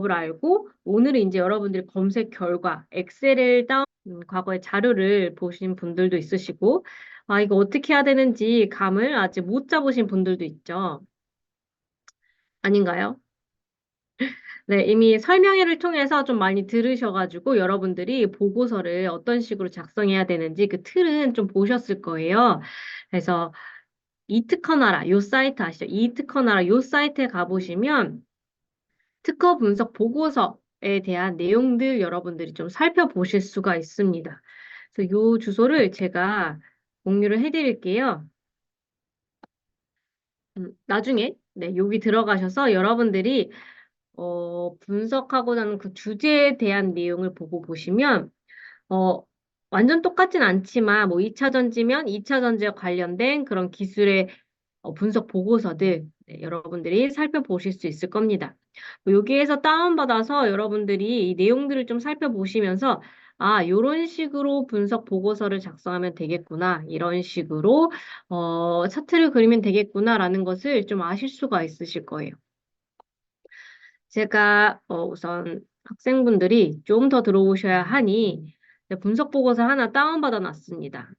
을 알고 오늘은 이제 여러분들이 검색 결과 엑셀을 과거의 자료를 보신 분들도 있으시고 아 이거 어떻게 해야 되는지 감을 아직 못 잡으신 분들도 있죠. 아닌가요? 네, 이미 설명회를 통해서 좀 많이 들으셔가지고 여러분들이 보고서를 어떤 식으로 작성해야 되는지 그 틀은 좀 보셨을 거예요. 그래서 이특허나라 요 사이트 아시죠? 이특허나라 요 사이트에 가보시면 특허 분석 보고서에 대한 내용들 여러분들이 좀 살펴보실 수가 있습니다. 그래서 요 주소를 제가 공유를 해드릴게요. 나중에 네, 여기 들어가셔서 여러분들이 분석하고자 하는 그 주제에 대한 내용을 보고 보시면 어, 완전 똑같진 않지만 뭐 2차 전지면 2차 전지에 관련된 그런 기술의 분석 보고서들 네, 여러분들이 살펴보실 수 있을 겁니다. 뭐 여기에서 다운받아서 여러분들이 이 내용들을 좀 살펴보시면서 아, 요런 식으로 분석 보고서를 작성하면 되겠구나. 이런 식으로 차트를 그리면 되겠구나라는 것을 좀 아실 수가 있으실 거예요. 제가 우선 학생분들이 좀 더 들어오셔야 하니 분석 보고서 하나 다운받아 놨습니다.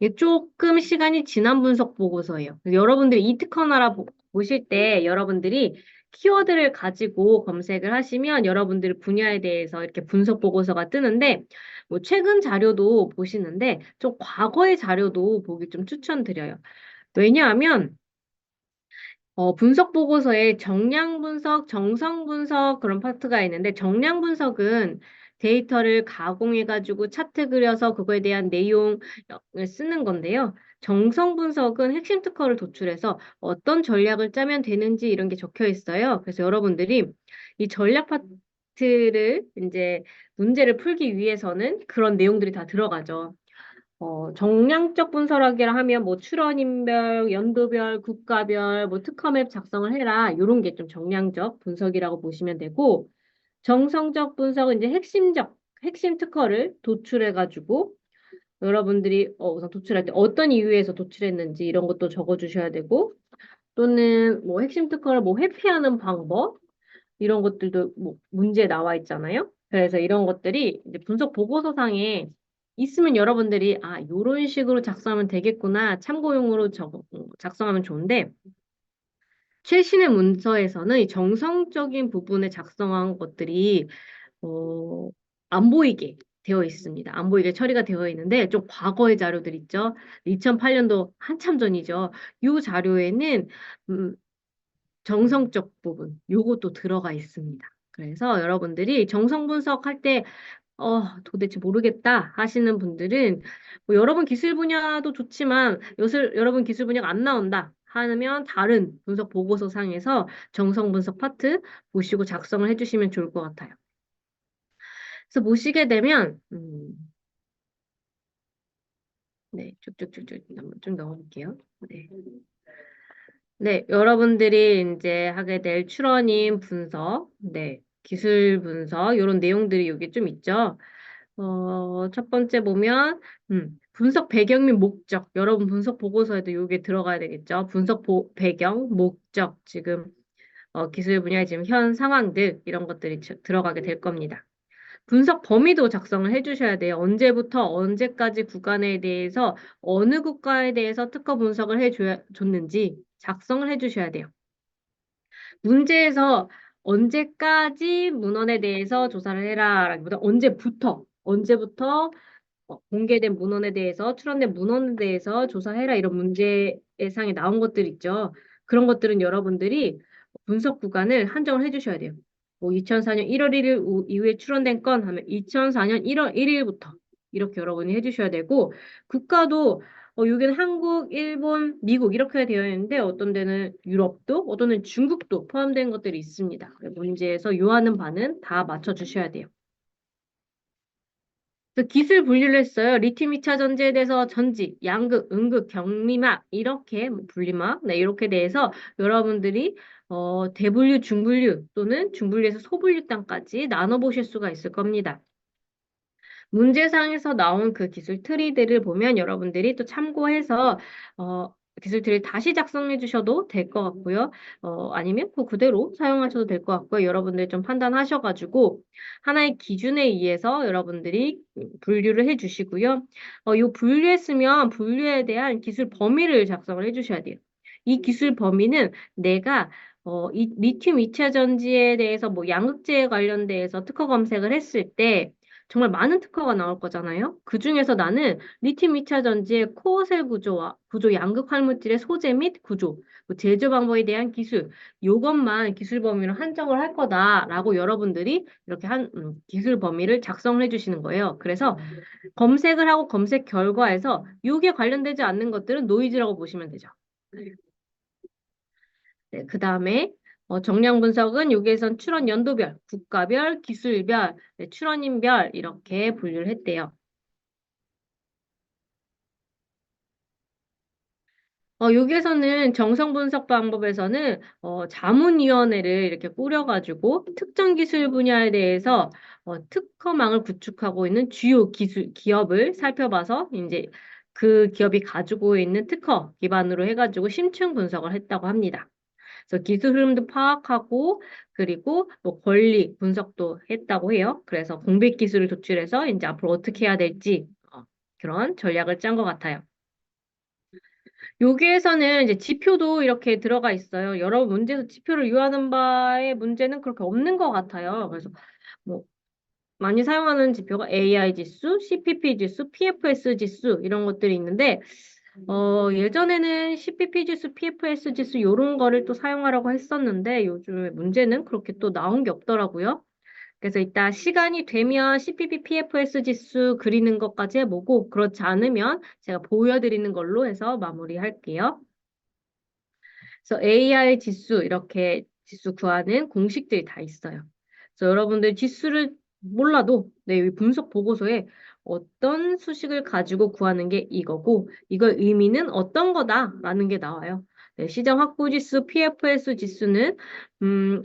이게 조금 시간이 지난 분석 보고서예요. 그래서 여러분들이 이특허나라 보실 때 여러분들이 키워드를 가지고 검색을 하시면 여러분들 분야에 대해서 이렇게 분석 보고서가 뜨는데 뭐 최근 자료도 보시는데 좀 과거의 자료도 보기 좀 추천드려요. 왜냐하면 분석 보고서에 정량 분석, 정성 분석 그런 파트가 있는데 정량 분석은 데이터를 가공해가지고 차트 그려서 그거에 대한 내용을 쓰는 건데요. 정성 분석은 핵심 특허를 도출해서 어떤 전략을 짜면 되는지 이런 게 적혀 있어요. 그래서 여러분들이 이 전략 파트를 이제 문제를 풀기 위해서는 그런 내용들이 다 들어가죠. 정량적 분석이라 하면 뭐 출원인별, 연도별, 국가별, 뭐 특허맵 작성을 해라. 이런 게 좀 정량적 분석이라고 보시면 되고, 정성적 분석은 이제 핵심 특허를 도출해가지고, 여러분들이 우선 도출할 때 어떤 이유에서 도출했는지 이런 것도 적어주셔야 되고, 또는 뭐 핵심 특허를 뭐 회피하는 방법, 이런 것들도 뭐 문제에 나와 있잖아요. 그래서 이런 것들이 이제 분석 보고서상에 있으면 여러분들이 아, 요런 식으로 작성하면 되겠구나. 참고용으로 작성하면 좋은데 최신의 문서에서는 이 정성적인 부분에 작성한 것들이 어, 안 보이게 되어 있습니다. 안 보이게 처리가 되어 있는데 좀 과거의 자료들 있죠. 2008년도 한참 전이죠. 이 자료에는 음, 정성적 부분, 요것도 들어가 있습니다. 그래서 여러분들이 정성 분석할 때, 도대체 모르겠다 하시는 분들은, 뭐 여러분 기술 분야도 좋지만, 여러분 기술 분야가 안 나온다 하면 다른 분석 보고서 상에서 정성 분석 파트 보시고 작성을 해주시면 좋을 것 같아요. 그래서 보시게 되면, 네, 쭉쭉쭉쭉 한번 좀 넣어볼게요. 네. 네, 여러분들이 이제 하게 될 출원인 분석, 네, 기술 분석, 이런 내용들이 여기 좀 있죠. 첫 번째 보면, 분석 배경 및 목적. 여러분 분석 보고서에도 이게 들어가야 되겠죠. 배경, 목적, 지금, 기술 분야의 지금 현 상황들, 이런 것들이 들어가게 될 겁니다. 분석 범위도 작성을 해주셔야 돼요. 언제부터 언제까지 구간에 대해서 어느 국가에 대해서 특허 분석을 줬는지 작성을 해주셔야 돼요. 문제에서 언제까지 문헌에 대해서 조사를 해라라기보다 언제부터 공개된 문헌에 대해서 출원된 문헌에 대해서 조사해라 이런 문제 예상이 나온 것들 있죠. 그런 것들은 여러분들이 분석 구간을 한정을 해주셔야 돼요. 뭐 2004년 1월 1일 이후에 출원된 건 하면 2004년 1월 1일부터 이렇게 여러분이 해주셔야 되고 국가도 여기는 한국, 일본, 미국 이렇게 되어 있는데 어떤 데는 유럽도 어떤 데는 중국도 포함된 것들이 있습니다. 문제에서 요하는 바는 다 맞춰주셔야 돼요. 그 기술 분류를 했어요. 리튬 2차 전지에 대해서 전지, 양극, 음극, 경미막 이렇게 뭐 분리막 네, 이렇게 대해서 여러분들이 대분류, 중분류 또는 중분류에서 소분류 단까지 나눠보실 수가 있을 겁니다. 문제상에서 나온 그 기술 트리들을 보면 여러분들이 또 참고해서 기술들을 다시 작성해 주셔도 될 것 같고요. 아니면 그 그대로 사용하셔도 될 것 같고요. 여러분들 좀 판단하셔가지고 하나의 기준에 의해서 여러분들이 분류를 해 주시고요. 요 분류했으면 분류에 대한 기술 범위를 작성을 해 주셔야 돼요. 이 기술 범위는 내가 이 리튬 이차 전지에 대해서 뭐 양극재에 관련돼서 특허 검색을 했을 때 정말 많은 특허가 나올 거잖아요. 그 중에서 나는 리튬 이차 전지의 코어셀 구조와 구조 양극 활물질의 소재 및 구조, 뭐 제조 방법에 대한 기술, 요것만 기술 범위로 한정을 할 거다라고 여러분들이 이렇게 한 기술 범위를 작성을 해주시는 거예요. 그래서 검색을 하고 검색 결과에서 요게 관련되지 않는 것들은 노이즈라고 보시면 되죠. 네, 그 다음에 정량 분석은 여기에선 출원 연도별, 국가별, 기술별, 네, 출원인별 이렇게 분류를 했대요. 여기에서는 정성 분석 방법에서는 자문위원회를 이렇게 꾸려가지고 특정 기술 분야에 대해서 특허망을 구축하고 있는 주요 기업을 살펴봐서 이제 그 기업이 가지고 있는 특허 기반으로 해가지고 심층 분석을 했다고 합니다. 그래서 기술 흐름도 파악하고 그리고 뭐 권리 분석도 했다고 해요. 그래서 공백 기술을 도출해서 이제 앞으로 어떻게 해야 될지 그런 전략을 짠 것 같아요. 여기에서는 이제 지표도 이렇게 들어가 있어요. 여러 문제에서 지표를 요하는 바에 문제는 그렇게 없는 것 같아요. 그래서 뭐 많이 사용하는 지표가 AI 지수, CPP 지수, PFS 지수 이런 것들이 있는데 예전에는 CPP 지수, PFS 지수 이런 거를 또 사용하라고 했었는데 요즘에 문제는 그렇게 또 나온 게 없더라고요. 그래서 이따 시간이 되면 CPP, PFS 지수 그리는 것까지 해보고 그렇지 않으면 제가 보여드리는 걸로 해서 마무리할게요. 그래서 AI 지수 이렇게 지수 구하는 공식들이 다 있어요. 그래서 여러분들 지수를 몰라도 네, 이 분석 보고서에 어떤 수식을 가지고 구하는 게 이거고 이걸 의미는 어떤 거다라는 게 나와요. 네, 시장 확보 지수, PFS 지수는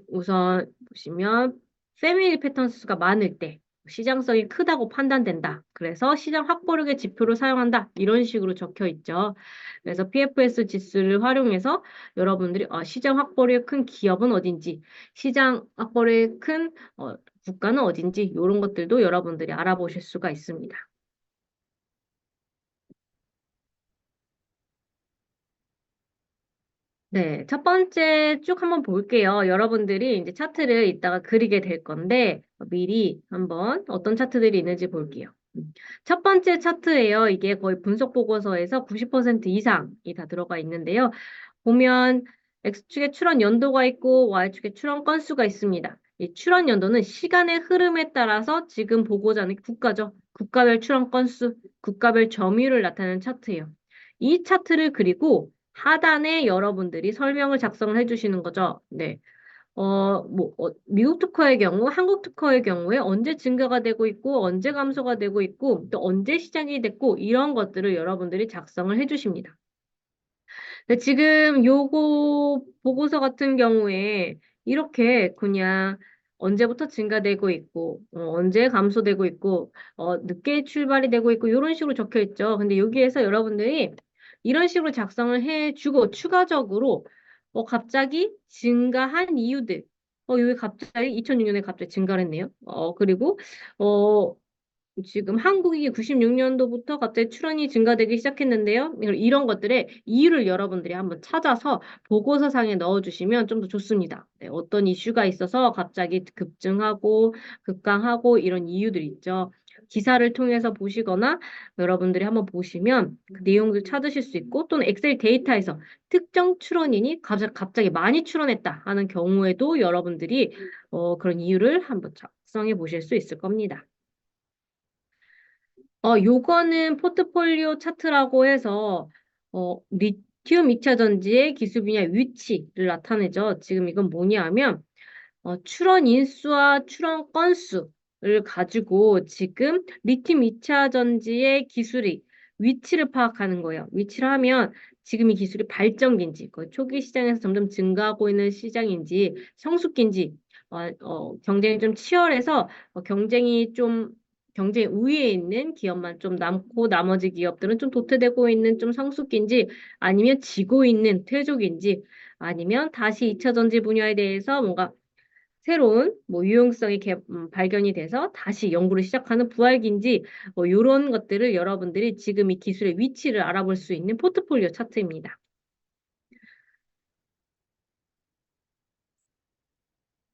우선 보시면 패밀리 패턴 수가 많을 때 시장성이 크다고 판단된다. 그래서 시장 확보력의 지표를 사용한다. 이런 식으로 적혀 있죠. 그래서 PFS 지수를 활용해서 여러분들이 시장 확보력이 큰 기업은 어딘지, 시장 확보력이 큰 국가는 어딘지 이런 것들도 여러분들이 알아보실 수가 있습니다. 네, 첫 번째 쭉 한번 볼게요. 여러분들이 이제 차트를 이따가 그리게 될 건데 미리 한번 어떤 차트들이 있는지 볼게요. 첫 번째 차트예요. 이게 거의 분석 보고서에서 90% 이상이 다 들어가 있는데요. 보면 X축에 출원 연도가 있고 Y축에 출원 건수가 있습니다. 이 출원 연도는 시간의 흐름에 따라서 지금 보고자 하는 국가죠. 국가별 출원 건수, 국가별 점유율을 나타내는 차트예요. 이 차트를 그리고 하단에 여러분들이 설명을 작성을 해주시는 거죠. 네. 미국 특허의 경우, 한국 특허의 경우에 언제 증가가 되고 있고, 언제 감소가 되고 있고, 또 언제 시작이 됐고, 이런 것들을 여러분들이 작성을 해주십니다. 근데 지금 요거 보고서 같은 경우에 이렇게 그냥 언제부터 증가되고 있고, 언제 감소되고 있고, 늦게 출발이 되고 있고, 이런 식으로 적혀 있죠. 근데 여기에서 여러분들이 이런 식으로 작성을 해주고, 추가적으로, 갑자기 증가한 이유들, 여기 갑자기 2006년에 갑자기 증가를 했네요. 그리고, 어, 지금 한국이 96년도부터 갑자기 출원이 증가되기 시작했는데요. 이런 것들의 이유를 여러분들이 한번 찾아서 보고서상에 넣어주시면 좀 더 좋습니다. 네, 어떤 이슈가 있어서 갑자기 급증하고 급강하고 이런 이유들이 있죠. 기사를 통해서 보시거나 여러분들이 한번 보시면 그 내용들 찾으실 수 있고 또는 엑셀 데이터에서 특정 출원인이 갑자기 많이 출원했다 하는 경우에도 여러분들이 그런 이유를 한번 작성해 보실 수 있을 겁니다. 요거는 포트폴리오 차트라고 해서, 리튬 2차 전지의 기술 분야 위치를 나타내죠. 지금 이건 뭐냐면, 출원 인수와 출원 건수를 가지고 지금 리튬 2차 전지의 기술이 위치를 파악하는 거예요. 위치를 하면 지금 이 기술이 발전기인지, 거의 초기 시장에서 점점 증가하고 있는 시장인지, 성숙기인지, 경쟁이 좀 치열해서 경쟁이 좀 경쟁 우위에 있는 기업만 좀 남고 나머지 기업들은 좀 도태되고 있는 좀 성숙기인지 아니면 지고 있는 퇴조기인지 아니면 다시 2차 전지 분야에 대해서 뭔가 새로운 뭐 유용성이 발견이 돼서 다시 연구를 시작하는 부활기인지 뭐 이런 것들을 여러분들이 지금 이 기술의 위치를 알아볼 수 있는 포트폴리오 차트입니다.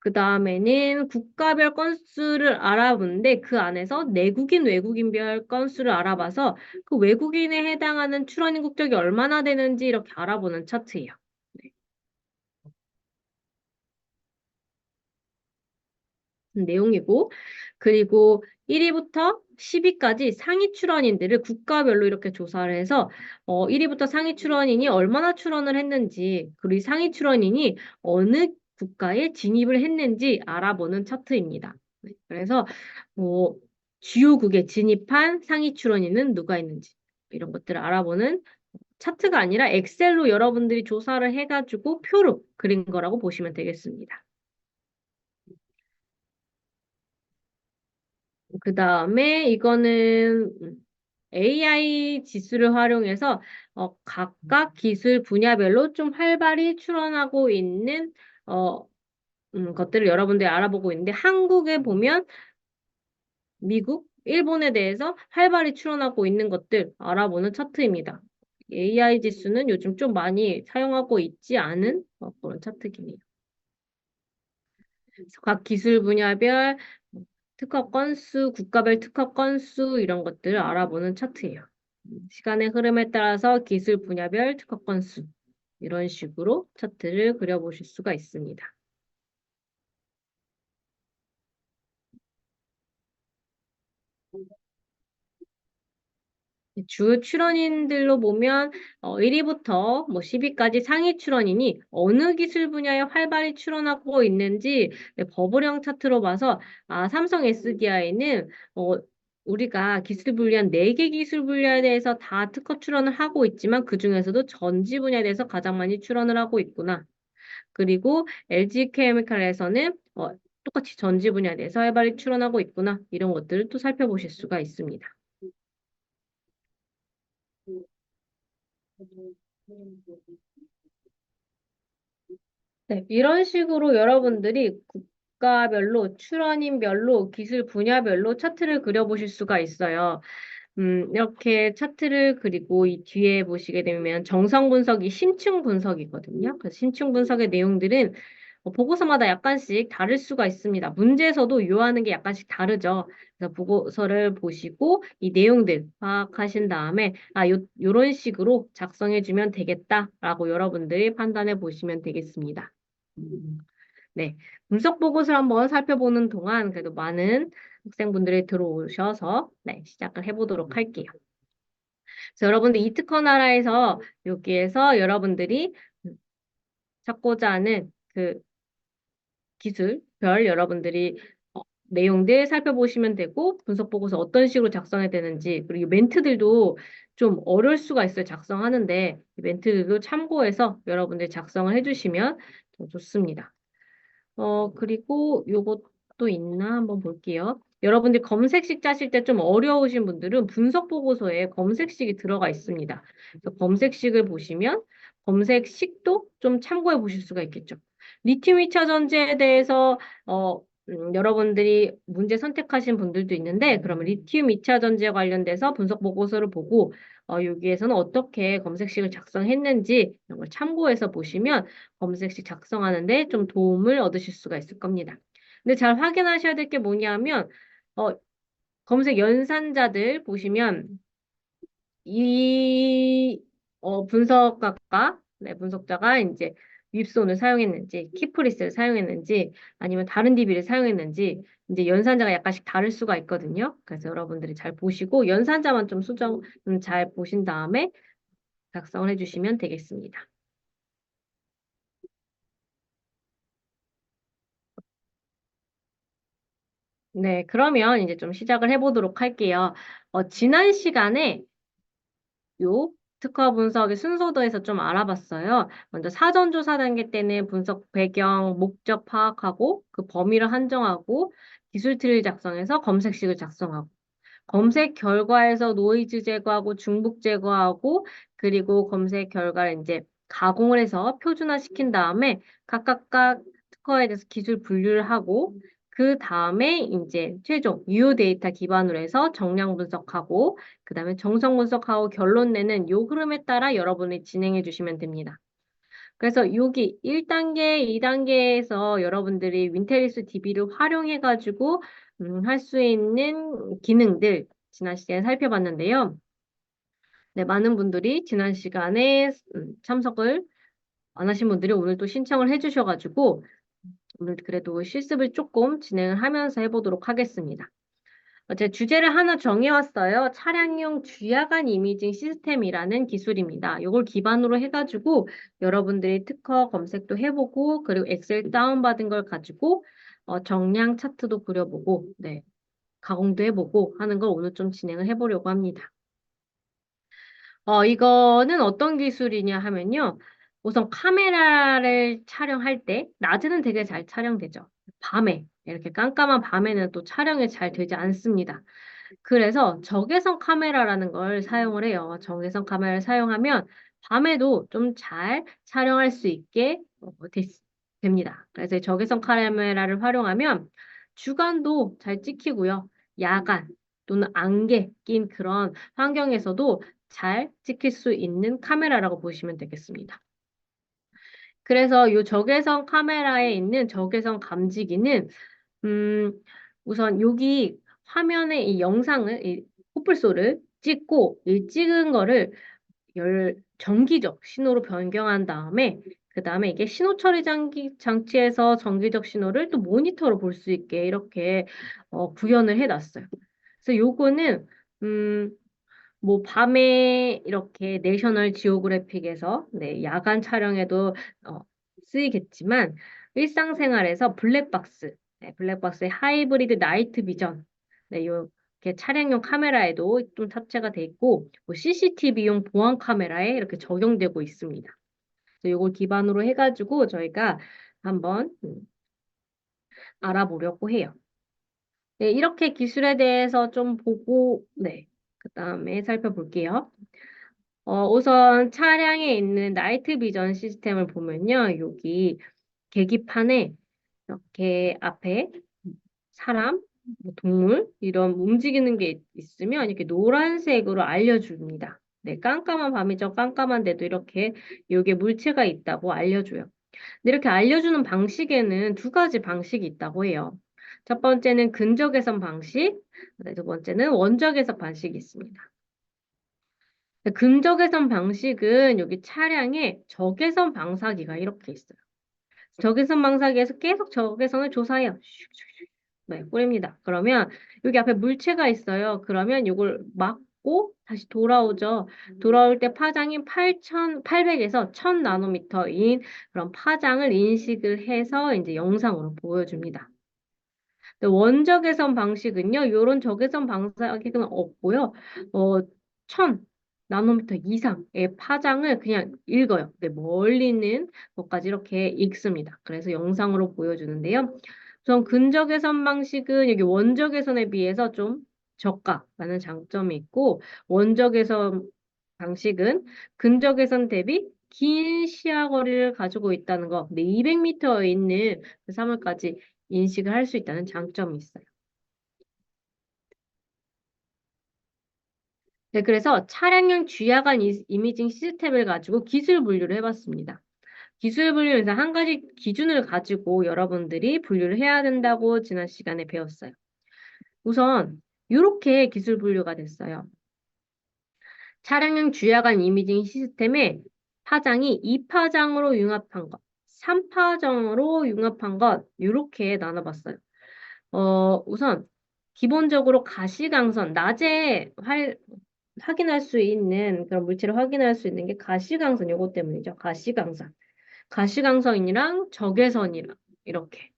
그 다음에는 국가별 건수를 알아보는데 그 안에서 내국인, 외국인별 건수를 알아봐서 그 외국인에 해당하는 출원인 국적이 얼마나 되는지 이렇게 알아보는 차트예요. 네. 내용이고 그리고 1위부터 10위까지 상위 출원인들을 국가별로 이렇게 조사를 해서 1위부터 상위 출원인이 얼마나 출원을 했는지 그리고 이 상위 출원인이 어느 국가에 진입을 했는지 알아보는 차트입니다. 네, 그래서 뭐 주요국에 진입한 상위 출원인은 누가 있는지 이런 것들을 알아보는 차트가 아니라 엑셀로 여러분들이 조사를 해가지고 표로 그린 거라고 보시면 되겠습니다. 그 다음에 이거는 AI 지수를 활용해서 각각 기술 분야별로 좀 활발히 출원하고 있는 어, 것들을 여러분들이 알아보고 있는데 한국에 보면 미국, 일본에 대해서 활발히 출원하고 있는 것들 알아보는 차트입니다. AI 지수는 요즘 좀 많이 사용하고 있지 않은 그런 차트긴 해요. 그래서 각 기술 분야별 특허 건수, 국가별 특허 건수 이런 것들을 알아보는 차트예요. 시간의 흐름에 따라서 기술 분야별 특허 건수 이런 식으로 차트를 그려보실 수가 있습니다. 주 출원인들로 보면 1위부터 뭐 10위까지 상위 출원인이 어느 기술 분야에 활발히 출원하고 있는지 네, 버블형 차트로 봐서 삼성 SDI는 우리가 기술 분야 4개 기술 분야에 대해서 다 특허 출원을 하고 있지만 그중에서도 전지 분야에 대해서 가장 많이 출원을 하고 있구나. 그리고 LG케미칼에서는 똑같이 전지 분야에 대해서 활발히 출원하고 있구나. 이런 것들을 또 살펴보실 수가 있습니다. 네, 이런 식으로 여러분들이 국가별로, 출원인별로, 기술 분야별로 차트를 그려보실 수가 있어요. 이렇게 차트를 그리고 이 뒤에 보시게 되면 정성 분석이 심층 분석이거든요. 그래서 심층 분석의 내용들은 보고서마다 약간씩 다를 수가 있습니다. 문제에서도 요하는 게 약간씩 다르죠. 그래서 보고서를 보시고 이 내용들 파악하신 다음에 요런 식으로 작성해 주면 되겠다라고 여러분들이 판단해 보시면 되겠습니다. 음, 네. 분석 보고서를 한번 살펴보는 동안 그래도 많은 학생분들이 들어오셔서 네, 시작을 해보도록 할게요. 그래서 여러분들 이특허 나라에서 여기에서 여러분들이 찾고자 하는 그 기술별 여러분들이 내용들 살펴보시면 되고 분석 보고서 어떤 식으로 작성해야 되는지 그리고 멘트들도 좀 어려울 수가 있어요. 작성하는데 이 멘트들도 참고해서 여러분들 작성을 해주시면 더 좋습니다. 그리고 요것도 있나 한번 볼게요. 여러분들 검색식 짜실 때 좀 어려우신 분들은 분석 보고서에 검색식이 들어가 있습니다. 그래서 검색식을 보시면 검색식도 좀 참고해 보실 수가 있겠죠. 리튬 2차 전지에 대해서 여러분들이 문제 선택하신 분들도 있는데 그러면 리튬 2차 전지에 관련돼서 분석 보고서를 보고 여기에서는 어떻게 검색식을 작성했는지 이런 걸 참고해서 보시면 검색식 작성하는데 좀 도움을 얻으실 수가 있을 겁니다. 근데 잘 확인하셔야 될 게 뭐냐면 어, 검색 연산자들 보시면 이 분석가가 네, 분석자가 이제 윕손을 사용했는지 키프리스를 사용했는지 아니면 다른 DB를 사용했는지 이제 연산자가 약간씩 다를 수가 있거든요. 그래서 여러분들이 잘 보시고 연산자만 좀 수정 잘 보신 다음에 작성을 해주시면 되겠습니다. 네, 그러면 이제 좀 시작을 해보도록 할게요. 지난 시간에 요 특허 분석의 순서도에서 좀 알아봤어요. 먼저 사전조사 단계 때는 분석 배경, 목적 파악하고 그 범위를 한정하고 기술 트리를 작성해서 검색식을 작성하고 검색 결과에서 노이즈 제거하고 중복 제거하고 그리고 검색 결과를 이제 가공을 해서 표준화 시킨 다음에 각각 특허에 대해서 기술 분류를 하고 그 다음에 이제 최종 유효 데이터 기반으로 해서 정량 분석하고 그 다음에 정성 분석하고 결론 내는 요 흐름에 따라 여러분이 진행해 주시면 됩니다. 그래서 여기 1단계, 2단계에서 여러분들이 윈테리스 DB를 활용해가지고 할 수 있는 기능들 지난 시간에 살펴봤는데요. 네, 많은 분들이 지난 시간에 참석을 안 하신 분들이 오늘 또 신청을 해주셔가지고 오늘 그래도 실습을 조금 진행을 하면서 해보도록 하겠습니다. 제 주제를 하나 정해왔어요. 차량용 주야간 이미징 시스템이라는 기술입니다. 이걸 기반으로 해가지고 여러분들이 특허 검색도 해보고 그리고 엑셀 다운받은 걸 가지고 정량 차트도 그려보고 네, 가공도 해보고 하는 걸 오늘 좀 진행을 해보려고 합니다. 이거는 어떤 기술이냐 하면요. 우선 카메라를 촬영할 때 낮에는 되게 잘 촬영되죠. 밤에 이렇게 깜깜한 밤에는 또 촬영이 잘 되지 않습니다. 그래서 적외선 카메라라는 걸 사용을 해요. 적외선 카메라를 사용하면 밤에도 좀 잘 촬영할 수 있게 됩니다. 그래서 적외선 카메라를 활용하면 주간도 잘 찍히고요. 야간 또는 안개 낀 그런 환경에서도 잘 찍힐 수 있는 카메라라고 보시면 되겠습니다. 그래서 이 적외선 카메라에 있는 적외선 감지기는 음, 우선 여기 화면에 이 영상을, 이 코뿔소를 찍고 이 찍은 거를 정기적 신호로 변경한 다음에 그 다음에 이게 신호 처리 장치에서 정기적 신호를 또 모니터로 볼 수 있게 이렇게 구현을 해놨어요. 그래서 요거는 음, 뭐 밤에 이렇게 내셔널 지오그래픽에서 네, 야간 촬영에도 어, 쓰이겠지만 일상생활에서 블랙박스, 네, 블랙박스의 하이브리드 나이트 비전, 네, 요렇게 차량용 카메라에도 좀 탑재가 돼 있고 뭐 CCTV용 보안 카메라에 이렇게 적용되고 있습니다. 그래서 요걸 기반으로 해가지고 저희가 한번 알아보려고 해요. 네, 이렇게 기술에 대해서 좀 보고, 네, 그 다음에 살펴볼게요. 우선 차량에 있는 나이트 비전 시스템을 보면요. 여기 계기판에 이렇게 앞에 사람, 뭐 동물 이런 움직이는 게 있으면 이렇게 노란색으로 알려줍니다. 네, 깜깜한 밤이죠. 깜깜한데도 이렇게 여기에 물체가 있다고 알려줘요. 근데 이렇게 알려주는 방식에는 두 가지 방식이 있다고 해요. 첫 번째는 근적외선 방식, 네, 두 번째는 원적외선 방식이 있습니다. 근적외선 방식은 여기 차량에 적외선 방사기가 이렇게 있어요. 적외선 방사기에서 계속 적외선을 조사해요. 슉슉슉. 네, 뿌립니다. 그러면 여기 앞에 물체가 있어요. 그러면 이걸 막고 다시 돌아오죠. 돌아올 때 파장이 8,800에서 1000나노미터인 그런 파장을 인식을 해서 이제 영상으로 보여줍니다. 원적외선 방식은요, 이런 적외선 방사기는 없고요. 1000 나노미터 이상의 파장을 그냥 읽어요. 네, 멀리 있는 것까지 이렇게 읽습니다. 그래서 영상으로 보여주는데요. 우선 근적외선 방식은 여기 원적외선에 비해서 좀 저가라는 장점이 있고, 원적외선 방식은 근적외선 대비 긴 시야 거리를 가지고 있다는 거, 네, 200m에 있는 사물까지 인식을 할 수 있다는 장점이 있어요. 네, 그래서 차량용 주야간 이미징 시스템을 가지고 기술 분류를 해봤습니다. 기술 분류에서 한 가지 기준을 가지고 여러분들이 분류를 해야 된다고 지난 시간에 배웠어요. 우선 이렇게 기술 분류가 됐어요. 차량용 주야간 이미징 시스템에 파장이 2파장으로 융합한 것, 3파장으로 융합한 것 이렇게 나눠봤어요. 우선 기본적으로 가시광선, 낮에 확인할 수 있는 그런 물체를 확인할 수 있는 게 가시광선 요거 때문이죠. 가시광선. 가시광선이랑 적외선이랑 이렇게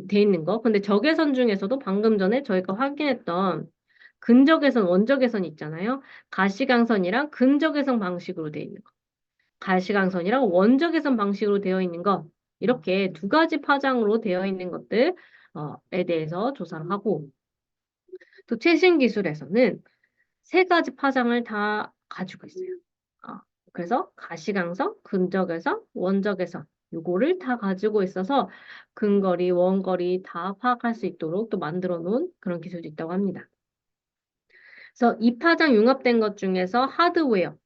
돼 있는 거. 근데 적외선 중에서도 방금 전에 저희가 확인했던 근적외선, 원적외선 있잖아요. 가시광선이랑 근적외선 방식으로 돼 있는 거. 가시광선이랑 원적외선 방식으로 되어 있는 것. 이렇게 두 가지 파장으로 되어 있는 것들에 대해서 조사를 하고 또 최신 기술에서는 세 가지 파장을 다 가지고 있어요. 어, 그래서 가시광선, 근적외선, 원적외선 요거를 다 가지고 있어서 근거리, 원거리 다 파악할 수 있도록 또 만들어 놓은 그런 기술도 있다고 합니다. 그래서 이 파장 융합된 것 중에서 하드웨어,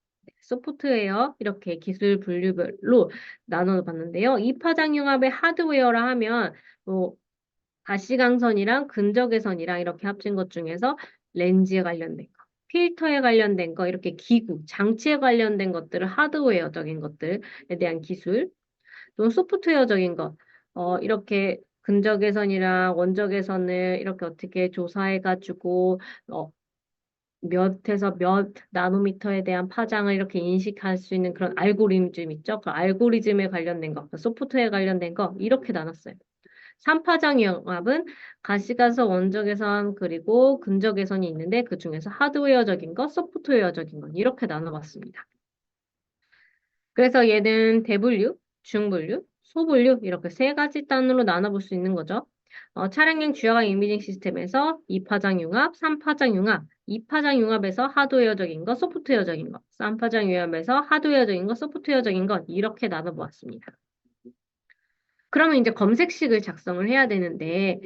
소프트웨어 이렇게 기술 분류별로 나눠 봤는데요. 이 파장 융합의 하드웨어라 하면 뭐 가시광선이랑 근적외선이랑 이렇게 합친 것 중에서 렌즈에 관련된 거, 필터에 관련된 거, 이렇게 기구, 장치에 관련된 것들을 하드웨어적인 것들에 대한 기술, 또 소프트웨어적인 것, 이렇게 근적외선이랑 원적외선을 이렇게 어떻게 조사해가지고 몇에서 몇 나노미터에 대한 파장을 이렇게 인식할 수 있는 그런 알고리즘 있죠? 그 알고리즘에 관련된 거, 그 소프트웨어에 관련된 거 이렇게 나눴어요. 3파장 융합은 가시가서 원적외선 그리고 근적외선이 있는데 그 중에서 하드웨어적인 것, 소프트웨어적인 것 이렇게 나눠봤습니다. 그래서 얘는 대분류, 중분류, 소분류 이렇게 세 가지 단으로 나눠볼 수 있는 거죠. 차량용 주야각 이미징 시스템에서 2파장 융합, 3파장 융합, 2파장 융합에서 하드웨어적인 것, 소프트웨어적인 것, 3파장 융합에서 하드웨어적인 것, 소프트웨어적인 것 이렇게 나눠보았습니다. 그러면 이제 검색식을 작성을 해야 되는데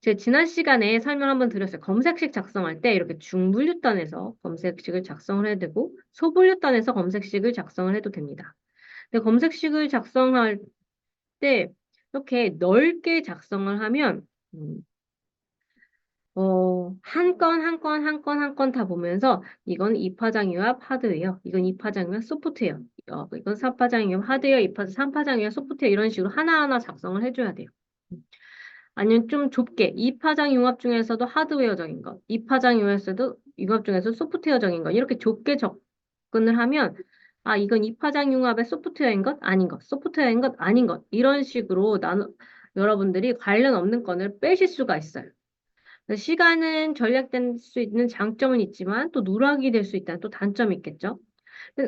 제 지난 시간에 설명 한번 드렸어요. 검색식 작성할 때 이렇게 중분류단에서 검색식을 작성을 해야 되고 소분류단에서 검색식을 작성을 해도 됩니다. 근데 검색식을 작성할 때 이렇게 넓게 작성을 하면 한 건, 한 건, 한 건, 한 건 다 보면서 이건 2파장 융합 하드웨어, 이건 2파장 융합 소프트웨어, 이건 3파장 융합 하드웨어, 2파장, 3파장 융합 소프트웨어 이런 식으로 하나하나 작성을 해줘야 돼요. 아니면 좀 좁게 2파장 융합 중에서도 하드웨어적인 것, 2파장 융합 중에서 소프트웨어적인 것 이렇게 좁게 접근을 하면 이건 2파장 융합의 소프트웨어인 것 아닌 것, 소프트웨어인 것 아닌 것 이런 식으로 여러분들이 관련 없는 건을 빼실 수가 있어요. 시간은 절약될 수 있는 장점은 있지만 또 누락이 될 수 있다는 또 단점이 있겠죠.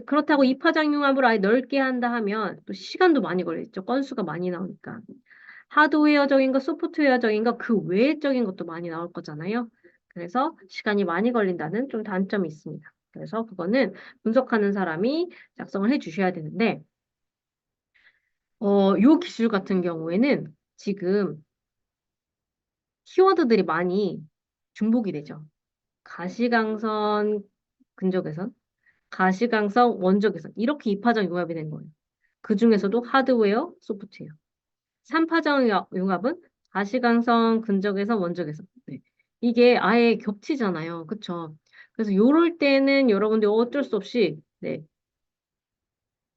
그렇다고 2파장 융합을 아예 넓게 한다 하면 또 시간도 많이 걸리죠. 건수가 많이 나오니까. 하드웨어적인 거, 소프트웨어적인 거, 그 외적인 것도 많이 나올 거잖아요. 그래서 시간이 많이 걸린다는 좀 단점이 있습니다. 그래서 그거는 분석하는 사람이 작성을 해 주셔야 되는데, 요 기술 같은 경우에는 지금 키워드들이 많이 중복이 되죠. 가시광선, 근적외선, 가시광선, 원적외선 이렇게 이파적 융합이 된 거예요. 그 중에서도 하드웨어, 소프트웨어. 3파장 융합은 가시광선, 근적외선, 원적외선. 네. 이게 아예 겹치잖아요. 그쵸? 그래서 요럴 때는 여러분들 어쩔 수 없이 네,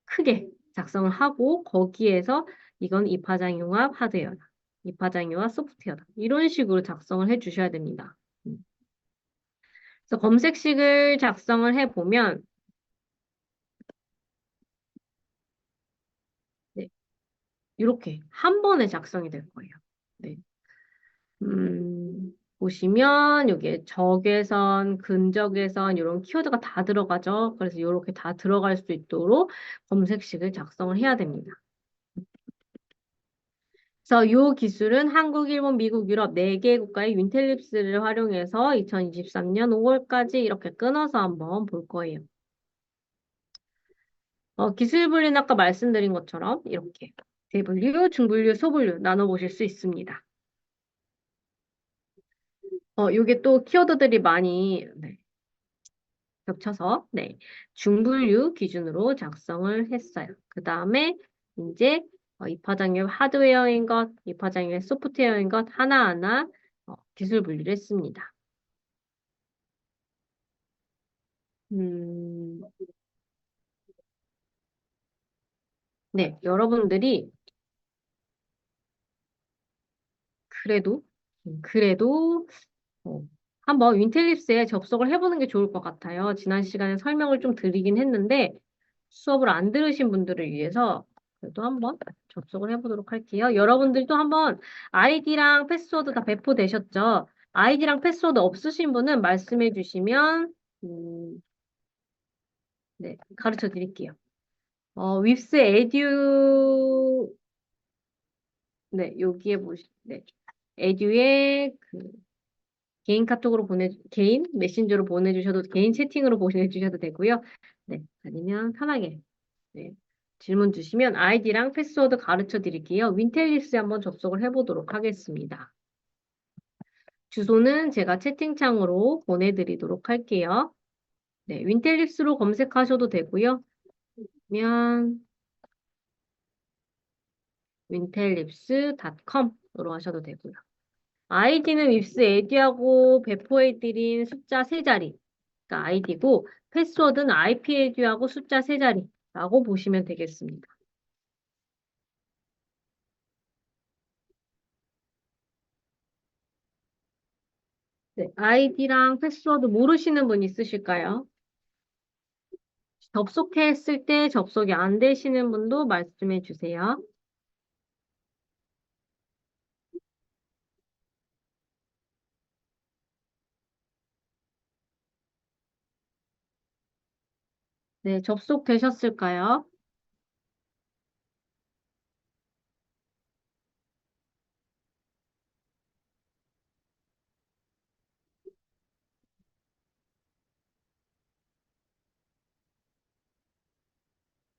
크게 작성을 하고 거기에서 이건 2파장 융합 하드웨어다. 2파장 융합 소프트웨어다. 이런 식으로 작성을 해 주셔야 됩니다. 그래서 검색식을 작성을 해보면 네, 이렇게 한 번에 작성이 될 거예요. 네. 보시면 여기에 적외선, 근적외선 이런 키워드가 다 들어가죠. 그래서 이렇게 다 들어갈 수 있도록 검색식을 작성을 해야 됩니다. 그래서 이 기술은 한국, 일본, 미국, 유럽 4개 국가의 윈텔립스를 활용해서 2023년 5월까지 이렇게 끊어서 한번 볼 거예요. 기술 분류는 아까 말씀드린 것처럼 이렇게 대분류, 중분류, 소분류 나눠보실 수 있습니다. 요게 또 키워드들이 많이 네, 겹쳐서 네, 중분류 기준으로 작성을 했어요. 그 다음에 이제 이파장류 하드웨어인 것, 이파장류 소프트웨어인 것 하나하나 기술 분류를 했습니다. 음, 네, 여러분들이 그래도 그래도 어, 한번 윈텔립스에 접속을 해보는 게 좋을 것 같아요. 지난 시간에 설명을 좀 드리긴 했는데 수업을 안 들으신 분들을 위해서 그래도 한번 접속을 해보도록 할게요. 여러분들도 한번 아이디랑 패스워드 다 배포되셨죠? 아이디랑 패스워드 없으신 분은 말씀해 주시면 네, 가르쳐 드릴게요. 윕스 에듀 네, 여기에 보시 네. 에듀의 그 개인 카톡으로 개인 메신저로 보내주셔도, 개인 채팅으로 보내주셔도 되고요. 네, 아니면 편하게, 네, 질문 주시면 아이디랑 패스워드 가르쳐 드릴게요. 윈텔리스에 한번 접속을 해보도록 하겠습니다. 주소는 제가 채팅창으로 보내드리도록 할게요. 네, 윈텔립스로 검색하셔도 되고요. 그러면 윈텔립스.com으로 하셔도 되고요. 아이디는 윕스 에듀하고 배포해드린 숫자 3자리가 아이디고, 패스워드는 IP 에듀하고 숫자 3자리라고 보시면 되겠습니다. 네, 아이디랑 패스워드 모르시는 분 있으실까요? 접속했을 때 접속이 안 되시는 분도 말씀해 주세요. 네, 접속되셨을까요?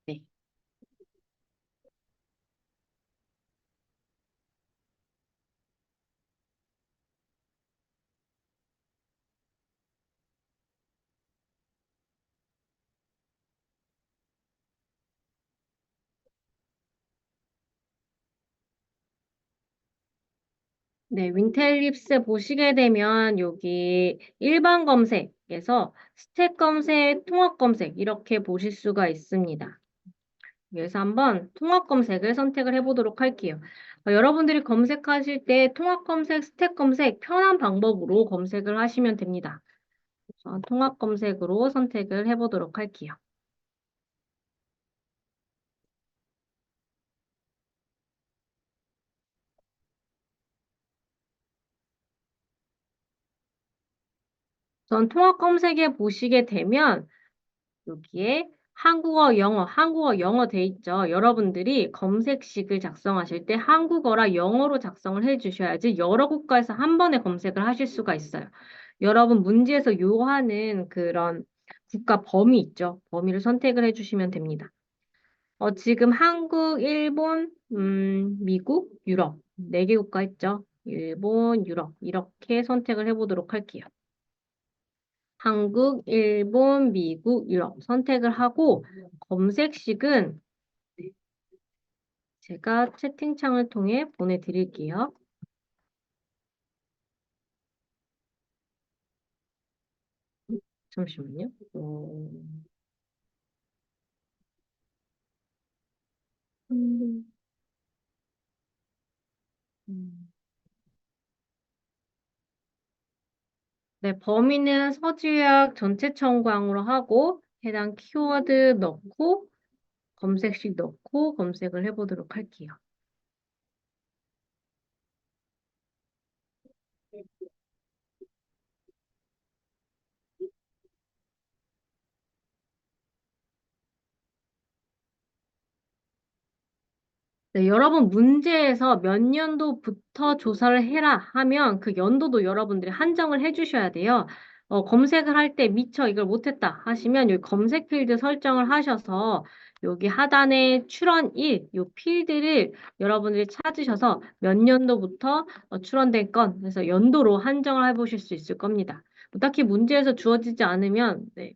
네. 네, 윈텔립스 보시게 되면 여기 일반 검색에서 스택 검색, 통합 검색 이렇게 보실 수가 있습니다. 그래서 한번 통합 검색을 선택을 해보도록 할게요. 여러분들이 검색하실 때 통합 검색, 스택 검색 편한 방법으로 검색을 하시면 됩니다. 통합 검색으로 선택을 해보도록 할게요. 전 통합 검색에 보시게 되면 여기에 한국어, 영어 돼 있죠. 여러분들이 검색식을 작성하실 때 한국어라 영어로 작성을 해 주셔야지 여러 국가에서 한 번에 검색을 하실 수가 있어요. 여러분 문제에서 요하는 그런 국가 범위 있죠. 범위를 선택을 해 주시면 됩니다. 지금 한국, 일본, 미국, 유럽 4개 국가 있죠. 일본, 유럽 이렇게 선택을 해보도록 할게요. 한국, 일본, 미국, 유럽 선택을 하고 검색식은 제가 채팅창을 통해 보내드릴게요. 잠시만요. 음, 음. 네, 범위는 서지역 전체 청구항으로 하고 해당 키워드 넣고 검색식 넣고 검색을 해보도록 할게요. 네, 여러분 문제에서 몇 년도부터 조사를 해라 하면 그 연도도 여러분들이 한정을 해주셔야 돼요. 검색을 할 때 미처 이걸 못했다 하시면 여기 검색 필드 설정을 하셔서 여기 하단에 출원일 이 필드를 여러분들이 찾으셔서 몇 년도부터 출원된 건 그래서 연도로 한정을 해보실 수 있을 겁니다. 뭐 딱히 문제에서 주어지지 않으면 네,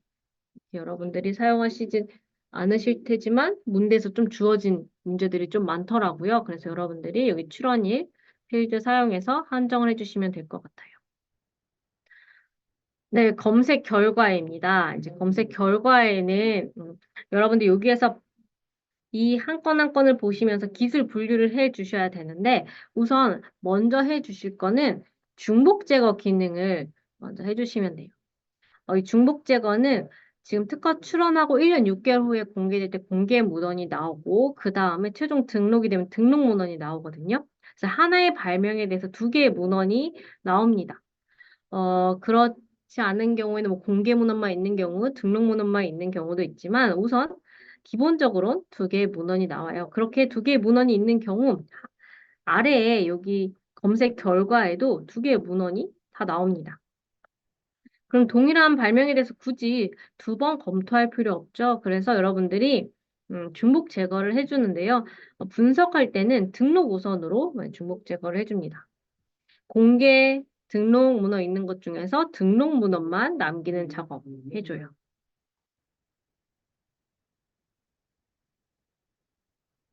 여러분들이 사용하시지 않으실 테지만 문제에서 좀 주어진 문제들이 좀 많더라고요. 그래서 여러분들이 여기 출원일 필드 사용해서 한정을 해주시면 될 것 같아요. 네, 검색 결과입니다. 이제 검색 결과에는 여러분들 여기에서 이 한 건 한 건을 보시면서 기술 분류를 해 주셔야 되는데 우선 먼저 해 주실 거는 중복 제거 기능을 먼저 해 주시면 돼요. 이 중복 제거는 지금 특허 출원하고 1년 6개월 후에 공개될 때 공개 문헌이 나오고 그 다음에 최종 등록이 되면 등록 문헌이 나오거든요. 그래서 하나의 발명에 대해서 2개의 문헌이 나옵니다. 그렇지 않은 경우에는 뭐 공개 문헌만 있는 경우, 등록 문헌만 있는 경우도 있지만 우선 기본적으로 2개의 문헌이 나와요. 그렇게 2개의 문헌이 있는 경우 아래에 여기 검색 결과에도 2개의 문헌이 다 나옵니다. 그럼 동일한 발명에 대해서 굳이 두 번 검토할 필요 없죠. 그래서 여러분들이 중복 제거를 해주는데요. 분석할 때는 등록 우선으로 중복 제거를 해줍니다. 공개 등록 문헌 있는 것 중에서 등록 문헌만 남기는 작업 해줘요.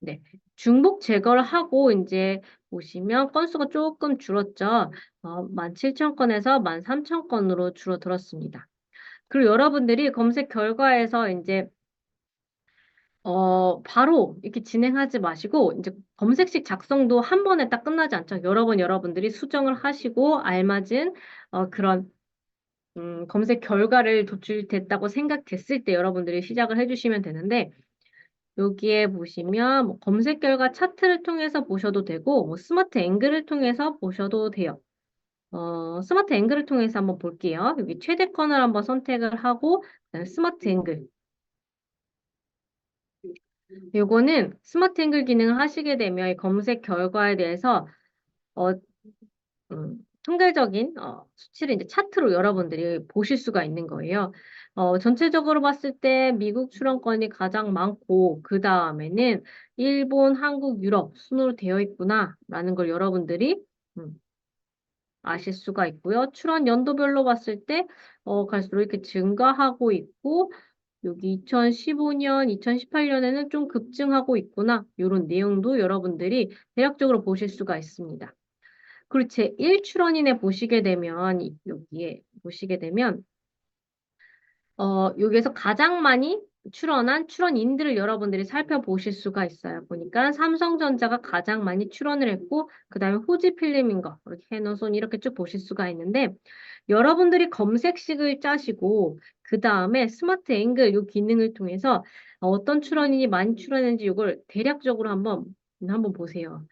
네. 중복 제거를 하고 이제 보시면 건수가 조금 줄었죠. 17,000건에서 13,000건으로 줄어들었습니다. 그리고 여러분들이 검색 결과에서 이제 바로 이렇게 진행하지 마시고 이제 검색식 작성도 한 번에 딱 끝나지 않죠. 여러 번 여러분들이 수정을 하시고 알맞은 그런 검색 결과를 도출됐다고 생각됐을 때 여러분들이 시작을 해주시면 되는데 여기에 보시면 뭐 검색 결과 차트를 통해서 보셔도 되고 뭐 스마트 앵글을 통해서 보셔도 돼요. 스마트 앵글을 통해서 한번 볼게요. 여기 최대권을 한번 선택을 하고 그다음에 스마트 앵글. 요거는 스마트 앵글 기능을 하시게 되면 이 검색 결과에 대해서 어, 통계적인 수치를 이제 차트로 여러분들이 보실 수가 있는 거예요. 전체적으로 봤을 때 미국 출원권이 가장 많고 그 다음에는 일본, 한국, 유럽 순으로 되어 있구나라는 걸 여러분들이 음, 아실 수가 있고요. 출원 연도별로 봤을 때 갈수록 이렇게 증가하고 있고 여기 2015년, 2018년에는 좀 급증하고 있구나. 이런 내용도 여러분들이 대략적으로 보실 수가 있습니다. 그리고 제1출원인에 보시게 되면, 여기에 보시게 되면, 여기에서 가장 많이 출원한 출원인들을 여러분들이 살펴보실 수가 있어요. 보니까 삼성전자가 가장 많이 출원을 했고, 그 다음에 호지필름인 거, 이렇게 해놓은 이렇게 쭉 보실 수가 있는데, 여러분들이 검색식을 짜시고, 그 다음에 스마트 앵글 요 기능을 통해서 어떤 출원인이 많이 출원했는지 이걸 대략적으로 한번 보세요.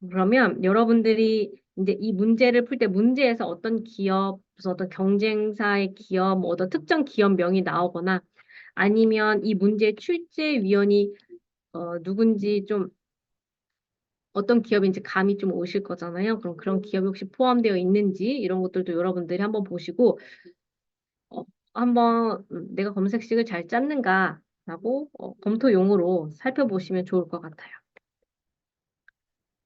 그러면 여러분들이 이제 이 문제를 풀 때 문제에서 어떤 기업, 무슨 어떤 경쟁사의 기업, 뭐 어떤 특정 기업명이 나오거나 아니면 이 문제 출제위원이 누군지 좀 어떤 기업인지 감이 좀 오실 거잖아요. 그럼 그런 기업이 혹시 포함되어 있는지 이런 것들도 여러분들이 한번 보시고 어, 한번 내가 검색식을 잘 짰는가라고 검토용으로 살펴보시면 좋을 것 같아요.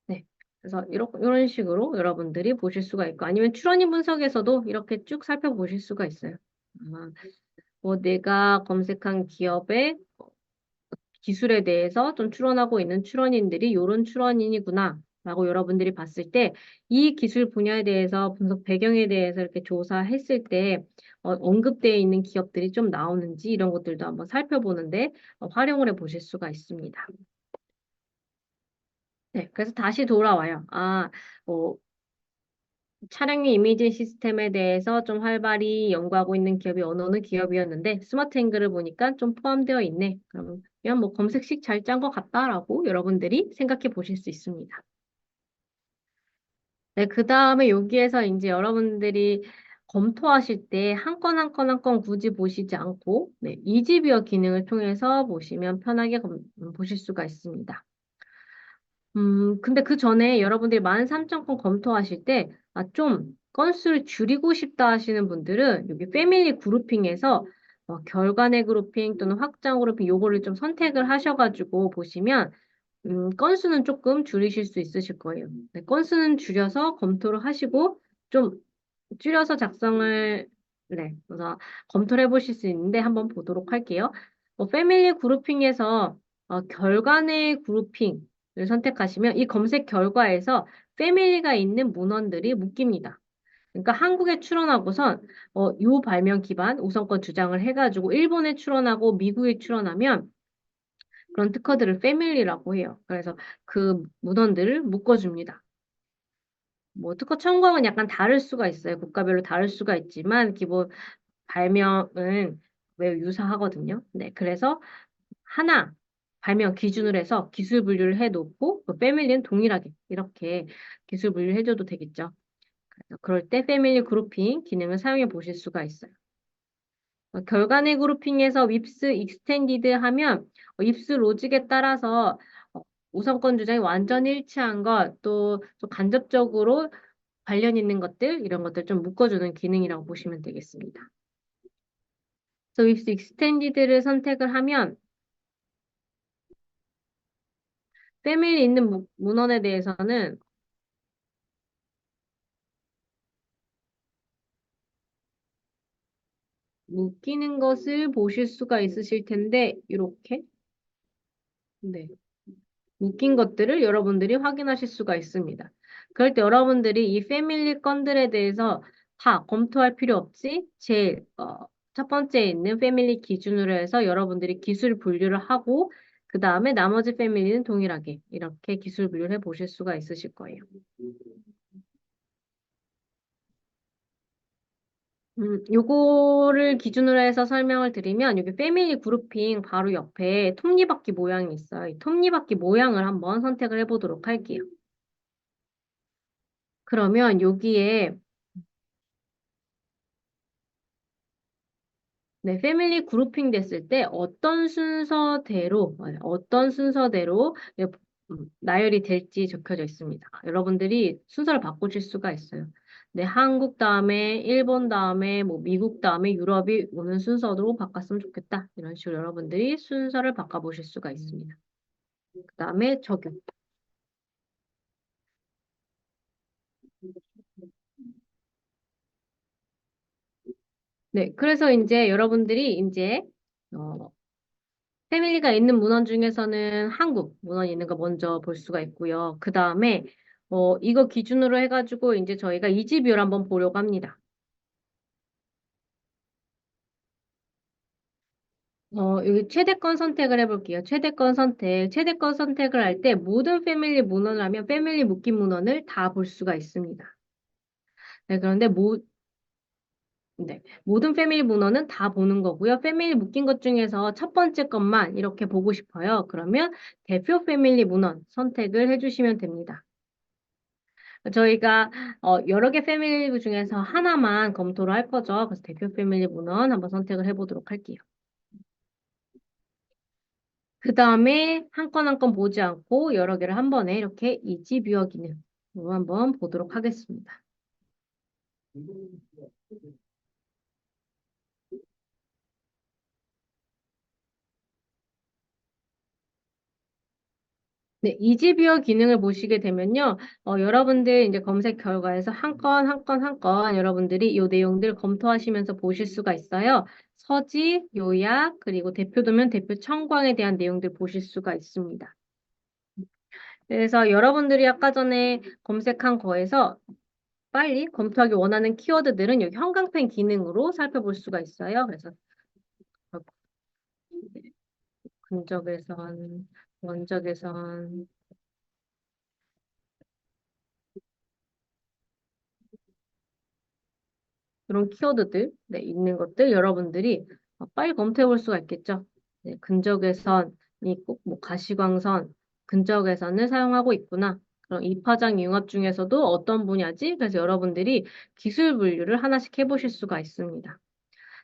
네. 그래서 이런 식으로 여러분들이 보실 수가 있고 아니면 출원인 분석에서도 이렇게 쭉 살펴보실 수가 있어요. 내가 검색한 기업의 기술에 대해서 좀 출원하고 있는 출원인들이 이런 출원인이구나. 라고 여러분들이 봤을 때 이 기술 분야에 대해서 분석 배경에 대해서 이렇게 조사했을 때 언급되어 있는 기업들이 좀 나오는지 이런 것들도 한번 살펴보는데 활용을 해 보실 수가 있습니다. 네, 그래서 다시 돌아와요. 차량용 이미지 시스템에 대해서 좀 활발히 연구하고 있는 기업이 어느 기업이었는데 스마트 앵글을 보니까 좀 포함되어 있네. 그러면 뭐 검색식 잘 짠 것 같다라고 여러분들이 생각해 보실 수 있습니다. 네, 그 다음에 여기에서 이제 여러분들이 검토하실 때 한 건 한 건 한 건 굳이 보시지 않고 네, 이지뷰어 기능을 통해서 보시면 편하게 보실 수가 있습니다. 근데 그 전에 여러분들이 13,000건 검토하실 때, 좀 건수를 줄이고 싶다 하시는 분들은 여기 패밀리 그룹핑에서 결과내 그룹핑 또는 확장 그룹핑 요거를 좀 선택을 하셔가지고 보시면, 건수는 조금 줄이실 수 있으실 거예요. 네, 건수는 줄여서 검토를 하시고, 좀 줄여서 작성을, 네, 그래서 검토를 해보실 수 있는데 한번 보도록 할게요. 패밀리 그룹핑에서 결과내 그룹핑을 선택하시면 이 검색 결과에서 패밀리가 있는 문헌들이 묶입니다. 그러니까 한국에 출원하고선 요 발명 기반 우선권 주장을 해가지고 일본에 출원하고 미국에 출원하면 그런 특허들을 패밀리라고 해요. 그래서 그 문헌들을 묶어줍니다. 뭐 특허 청구하고는 약간 다를 수가 있어요. 국가별로 다를 수가 있지만 기본 발명은 매우 유사하거든요. 네, 그래서 하나 발명 기준으로 해서 기술 분류를 해놓고 그 패밀리는 동일하게 이렇게 기술 분류를 해줘도 되겠죠. 그래서 그럴 때 패밀리 그룹핑 기능을 사용해 보실 수가 있어요. 결과내 그룹핑에서 윕스 익스텐디드 하면 윕스 로직에 따라서 우선권 주장이 완전 일치한 것, 또 간접적으로 관련 있는 것들, 이런 것들 좀 묶어주는 기능이라고 보시면 되겠습니다. 그래서 with extended를 선택을 하면 패밀리 있는 문헌에 대해서는 묶이는 것을 보실 수가 있으실 텐데 이렇게 네. 묶인 것들을 여러분들이 확인하실 수가 있습니다. 그럴 때 여러분들이 이 패밀리 건들에 대해서 다 검토할 필요 없이 제일 첫 번째에 있는 패밀리 기준으로 해서 여러분들이 기술 분류를 하고 그 다음에 나머지 패밀리는 동일하게 이렇게 기술 분류를 해 보실 수가 있으실 거예요. 요거를 기준으로 해서 설명을 드리면 여기 패밀리 그룹핑 바로 옆에 톱니바퀴 모양이 있어요. 이 톱니바퀴 모양을 한번 선택을 해보도록 할게요. 그러면 여기에 네, 패밀리 그룹핑 됐을 때 어떤 순서대로 나열이 될지 적혀져 있습니다. 여러분들이 순서를 바꾸실 수가 있어요. 네, 한국 다음에 일본 다음에 뭐 미국 다음에 유럽이 오는 순서로 바꿨으면 좋겠다. 이런 식으로 여러분들이 순서를 바꿔보실 수가 있습니다. 그 다음에 적용. 네, 그래서 이제 여러분들이 이제 어, 패밀리가 있는 문헌 중에서는 한국 문헌이 있는 거 먼저 볼 수가 있고요. 그 다음에 이거 기준으로 해가지고 이제 저희가 이지뷰를 한번 보려고 합니다. 여기 최대권 선택을 해볼게요. 최대권 선택. 최대권 선택을 할 때 모든 패밀리 문헌을 하면 패밀리 묶인 문헌을 다 볼 수가 있습니다. 네, 그런데 네, 모든 패밀리 문헌은 다 보는 거고요. 패밀리 묶인 것 중에서 첫 번째 것만 이렇게 보고 싶어요. 그러면 대표 패밀리 문헌 선택을 해주시면 됩니다. 저희가 여러 개 패밀리 중에서 하나만 검토를 할 거죠. 그래서 대표 패밀리 문헌 한번 선택을 해보도록 할게요. 그 다음에 한 건 한 건 보지 않고 여러 개를 한 번에 이렇게 이지 뷰어 기능으로 한번 보도록 하겠습니다. 네, 이지뷰어 기능을 보시게 되면요, 여러분들 이제 검색 결과에서 한 건, 한 건, 한 건 여러분들이 이 내용들 검토하시면서 보실 수가 있어요. 서지, 요약, 그리고 대표도면 대표 청광에 대한 내용들 보실 수가 있습니다. 그래서 여러분들이 아까 전에 검색한 거에서 빨리 검토하기 원하는 키워드들은 여기 형광펜 기능으로 살펴볼 수가 있어요. 그래서 근접에선, 원적에선, 그런 키워드들 네, 있는 것들 여러분들이 빨리 검토해 볼 수가 있겠죠. 네, 근적외선이 꼭 뭐 가시광선, 근적외선을 사용하고 있구나. 그럼 이파장 융합 중에서도 어떤 분야지? 그래서 여러분들이 기술 분류를 하나씩 해보실 수가 있습니다.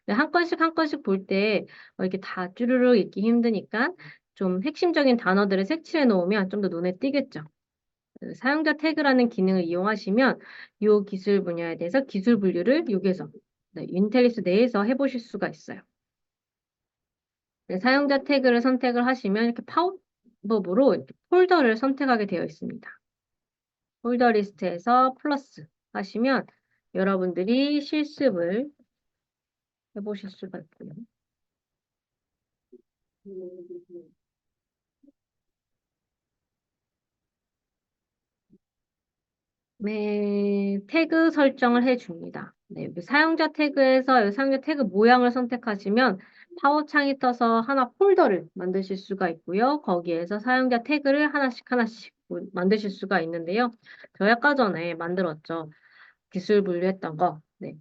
네, 한 건씩 한 건씩 볼 때 이렇게 다 쭈르륵 읽기 힘드니까 좀 핵심적인 단어들을 색칠해 놓으면 좀 더 눈에 띄겠죠. 그 사용자 태그라는 기능을 이용하시면 이 기술 분야에 대해서 기술 분류를 여기에서 네, 인텔리스 내에서 해보실 수가 있어요. 네, 사용자 태그를 선택을 하시면 이렇게 팝업으로 이렇게 폴더를 선택하게 되어 있습니다. 폴더 리스트에서 플러스 하시면 여러분들이 실습을 해보실 수가 있고요. 네, 태그 설정을 해줍니다. 네, 여기 사용자 태그에서 여기 사용자 태그 모양을 선택하시면 파워 창이 떠서 하나 폴더를 만드실 수가 있고요. 거기에서 사용자 태그를 하나씩 하나씩 만드실 수가 있는데요. 저희 아까 전에 만들었죠. 기술 분류했던 거. 네,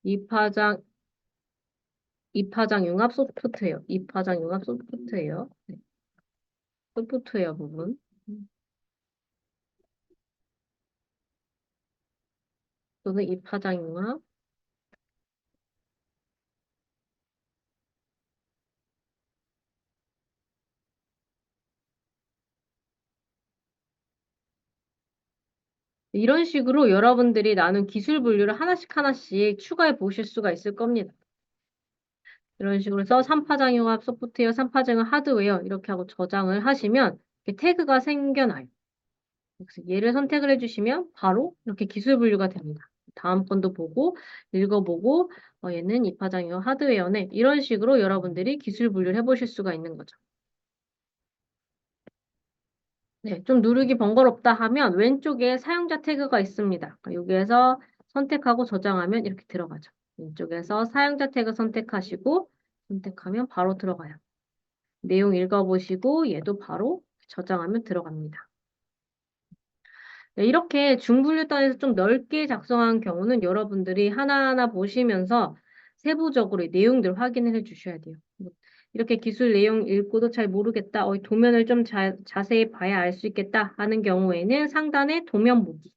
이파장, 이파장 융합 소프트웨어, 이파장 융합 소프트웨어, 네, 소프트웨어 부분. 또는 이파장융합. 이런 식으로 여러분들이 나눈 기술 분류를 하나씩 하나씩 추가해 보실 수가 있을 겁니다. 이런 식으로 해서 3파장융합 소프트웨어, 3파장융합 하드웨어 이렇게 하고 저장을 하시면 이렇게 태그가 생겨나요. 그래서 얘를 선택을 해주시면 바로 이렇게 기술 분류가 됩니다. 다음 건도 보고 읽어보고 얘는 2파장융합 하드웨어네. 이런 식으로 여러분들이 기술 분류를 해보실 수가 있는 거죠. 네, 좀 누르기 번거롭다 하면 왼쪽에 사용자 태그가 있습니다. 여기에서 선택하고 저장하면 이렇게 들어가죠. 왼쪽에서 사용자 태그 선택하시고 선택하면 바로 들어가요. 내용 읽어보시고 얘도 바로 저장하면 들어갑니다. 네, 이렇게 중분류단에서 좀 넓게 작성한 경우는 여러분들이 하나하나 보시면서 세부적으로 이 내용들 확인을 해 주셔야 돼요. 이렇게 기술 내용 읽고도 잘 모르겠다, 도면을 좀 자세히 봐야 알 수 있겠다 하는 경우에는 상단에 도면 보기.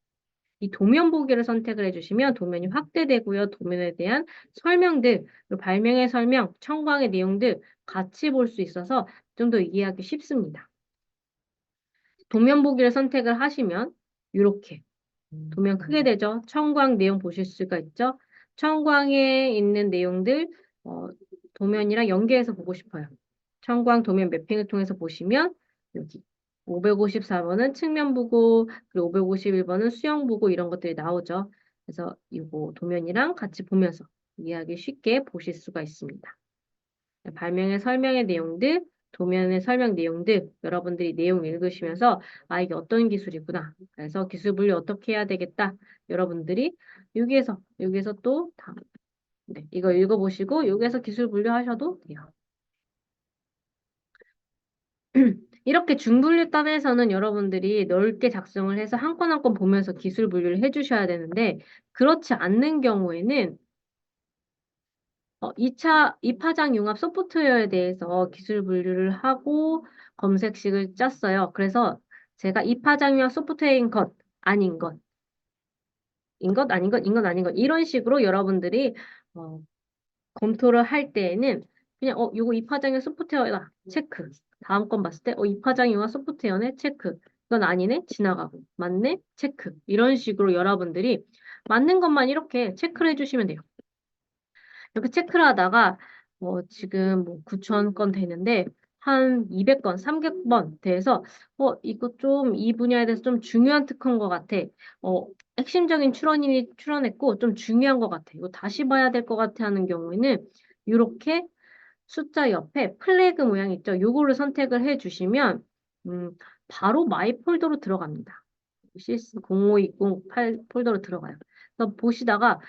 이 도면 보기를 선택을 해주시면 도면이 확대되고요. 도면에 대한 설명들, 그리고 발명의 설명, 청광의 내용들 같이 볼 수 있어서 좀 더 이해하기 쉽습니다. 도면 보기를 선택을 하시면 이렇게 도면 크게 되죠. 청광 내용 보실 수가 있죠. 청광에 있는 내용들 도면이랑 연계해서 보고 싶어요. 청광 도면 매핑을 통해서 보시면 여기 554번은 측면 보고 그리고 551번은 수영 보고 이런 것들이 나오죠. 그래서 이거 도면이랑 같이 보면서 이해하기 쉽게 보실 수가 있습니다. 발명의 설명의 내용들, 도면의 설명 내용들, 여러분들이 내용 읽으시면서 이게 어떤 기술이구나. 그래서 기술 분류 어떻게 해야 되겠다. 여러분들이 여기에서 또 네, 이거 읽어보시고 여기에서 기술 분류하셔도 돼요. 이렇게 중분류단에서는 여러분들이 넓게 작성을 해서 한 건 한 건 보면서 기술 분류를 해주셔야 되는데 그렇지 않는 경우에는 2파장 융합 소프트웨어에 대해서 기술 분류를 하고 검색식을 짰어요. 그래서 제가 2파장 융합 소프트웨어인 것, 아닌 것, 인 것, 아닌 것, 인 것, 아닌 것, 이런 식으로 여러분들이 어, 검토를 할 때에는 그냥 요거 2파장 융합 소프트웨어다, 체크. 다음 건 봤을 때 2파장 융합 소프트웨어네, 체크. 이건 아니네, 지나가고. 맞네, 체크. 이런 식으로 여러분들이 맞는 것만 이렇게 체크를 해주시면 돼요. 이렇게 체크를 하다가 지금 뭐 9천 건 되는데 한 200건, 300번 돼서 이거 좀 이 분야에 대해서 좀 중요한 특허인 것 같아. 핵심적인 출원인이 출원했고 좀 중요한 것 같아. 이거 다시 봐야 될 것 같아 하는 경우에는 이렇게 숫자 옆에 플래그 모양 있죠? 요거를 선택을 해주시면 바로 마이 폴더로 들어갑니다. CS 05208 폴더로 들어가요. 그래서 보시다가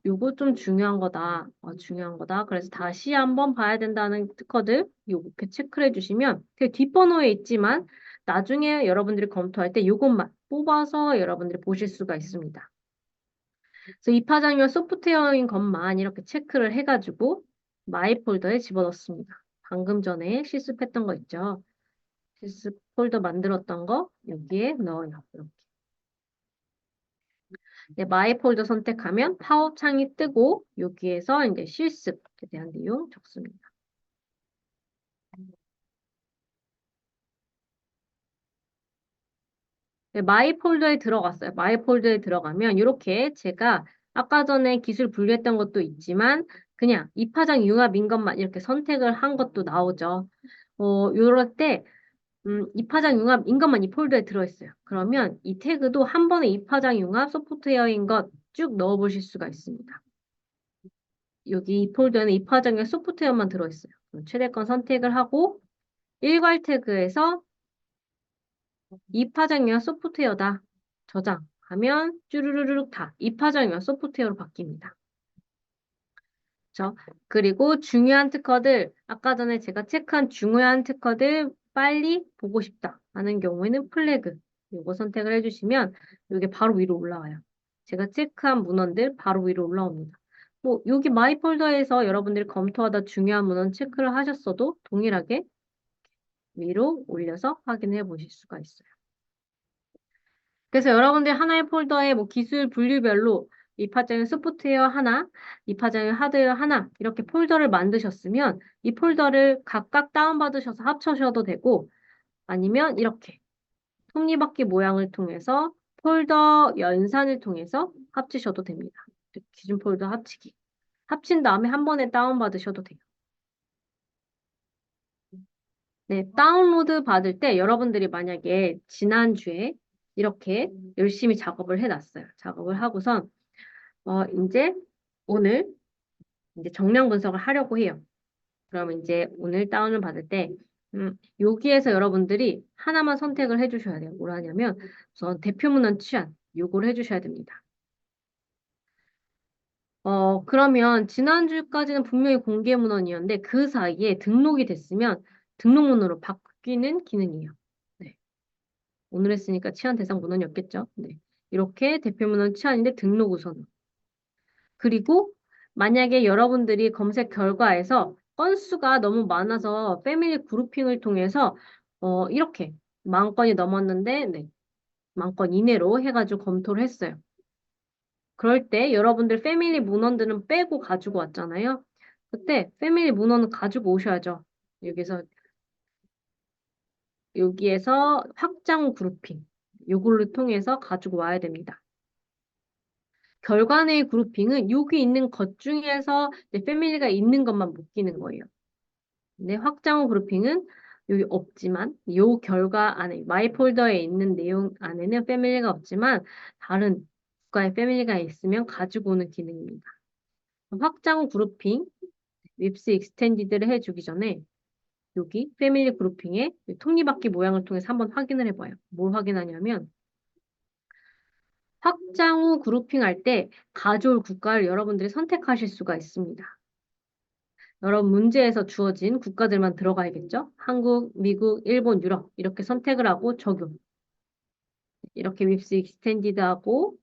요거 좀 중요한 거다. 중요한 거다. 그래서 다시 한번 봐야 된다는 특허들 요렇게 체크를 해주시면 되게 뒷번호에 있지만 나중에 여러분들이 검토할 때 요것만 뽑아서 여러분들이 보실 수가 있습니다. 그래서 이 파장이와 소프트웨어인 것만 이렇게 체크를 해가지고 마이 폴더에 집어넣습니다. 방금 전에 실습했던 거 있죠? 실습 폴더 만들었던 거 여기에 넣어요. 이렇게. 네, 마이 폴더 선택하면 파업 창이 뜨고 여기에서 이제 실습에 대한 내용 적습니다. 네, 마이 폴더에 들어갔어요. 마이 폴더에 들어가면 이렇게 제가 아까 전에 기술 분류했던 것도 있지만 그냥 이파장 융합인 것만 이렇게 선택을 한 것도 나오죠. 요럴 때 이파장 융합인 것만 이 폴더에 들어있어요. 그러면 이 태그도 한 번에 이파장 융합 소프트웨어인 것 쭉 넣어보실 수가 있습니다. 여기 이 폴더에는 이파장의 소프트웨어만 들어있어요. 그럼 최대권 선택을 하고 일괄 태그에서 이파장이와 소프트웨어다. 저장하면 쭈루루룩 다 이파장이와 소프트웨어로 바뀝니다. 그렇죠? 그리고 중요한 특허들, 아까 전에 제가 체크한 중요한 특허들 빨리 보고 싶다 하는 경우에는 플래그 이거 선택을 해주시면 이게 바로 위로 올라와요. 제가 체크한 문헌들 바로 위로 올라옵니다. 뭐 여기 마이 폴더에서 여러분들이 검토하다 중요한 문헌 체크를 하셨어도 동일하게 위로 올려서 확인해 보실 수가 있어요. 그래서 여러분들 하나의 폴더에 뭐 기술 분류별로 이 파장의 소프트웨어 하나, 이 파장의 하드웨어 하나 이렇게 폴더를 만드셨으면 이 폴더를 각각 다운받으셔서 합쳐셔도 되고 아니면 이렇게 톱니바퀴 모양을 통해서 폴더 연산을 통해서 합치셔도 됩니다. 기준 폴더 합치기. 합친 다음에 한 번에 다운받으셔도 돼요. 네, 다운로드 받을 때 여러분들이 만약에 지난주에 이렇게 열심히 작업을 해놨어요. 작업을 하고선 이제 오늘 이제 정량 분석을 하려고 해요. 그러면 이제 오늘 다운을 받을 때 여기에서 여러분들이 하나만 선택을 해주셔야 돼요. 뭘 하냐면 우선 대표 문헌 취한 요거를 해주셔야 됩니다. 그러면 지난주까지는 분명히 공개 문헌이었는데 그 사이에 등록이 됐으면 등록 문헌으로 바뀌는 기능이에요. 네. 오늘 했으니까 치안 대상 문헌이었겠죠. 네. 이렇게 대표 문헌 치안인데 등록 우선. 그리고 만약에 여러분들이 검색 결과에서 건수가 너무 많아서 패밀리 그룹핑을 통해서 이렇게 10,000건이 넘었는데 네. 10,000건 이내로 해가지고 검토를 했어요. 그럴 때 여러분들 패밀리 문헌들은 빼고 가지고 왔잖아요. 그때 패밀리 문헌은 가지고 오셔야죠. 여기에서 확장 그룹핑. 요걸로 통해서 가지고 와야 됩니다. 결과내의 그룹핑은 여기 있는 것 중에서 패밀리가 있는 것만 묶이는 거예요. 근데 확장 그룹핑은 여기 없지만 요 결과 안에 마이 폴더에 있는 내용 안에는 패밀리가 없지만 다른 국가의 패밀리가 있으면 가지고 오는 기능입니다. 확장 그룹핑, 윕스 익스텐디드를 해주기 전에 여기 패밀리 그룹핑의 톱니바퀴 모양을 통해서 한번 확인을 해봐요. 뭘 확인하냐면 확장 후 그룹핑할 때 가져올 국가를 여러분들이 선택하실 수가 있습니다. 여러분 문제에서 주어진 국가들만 들어가야겠죠? 한국, 미국, 일본, 유럽 이렇게 선택을 하고 적용. 이렇게 윕스 익스텐디드하고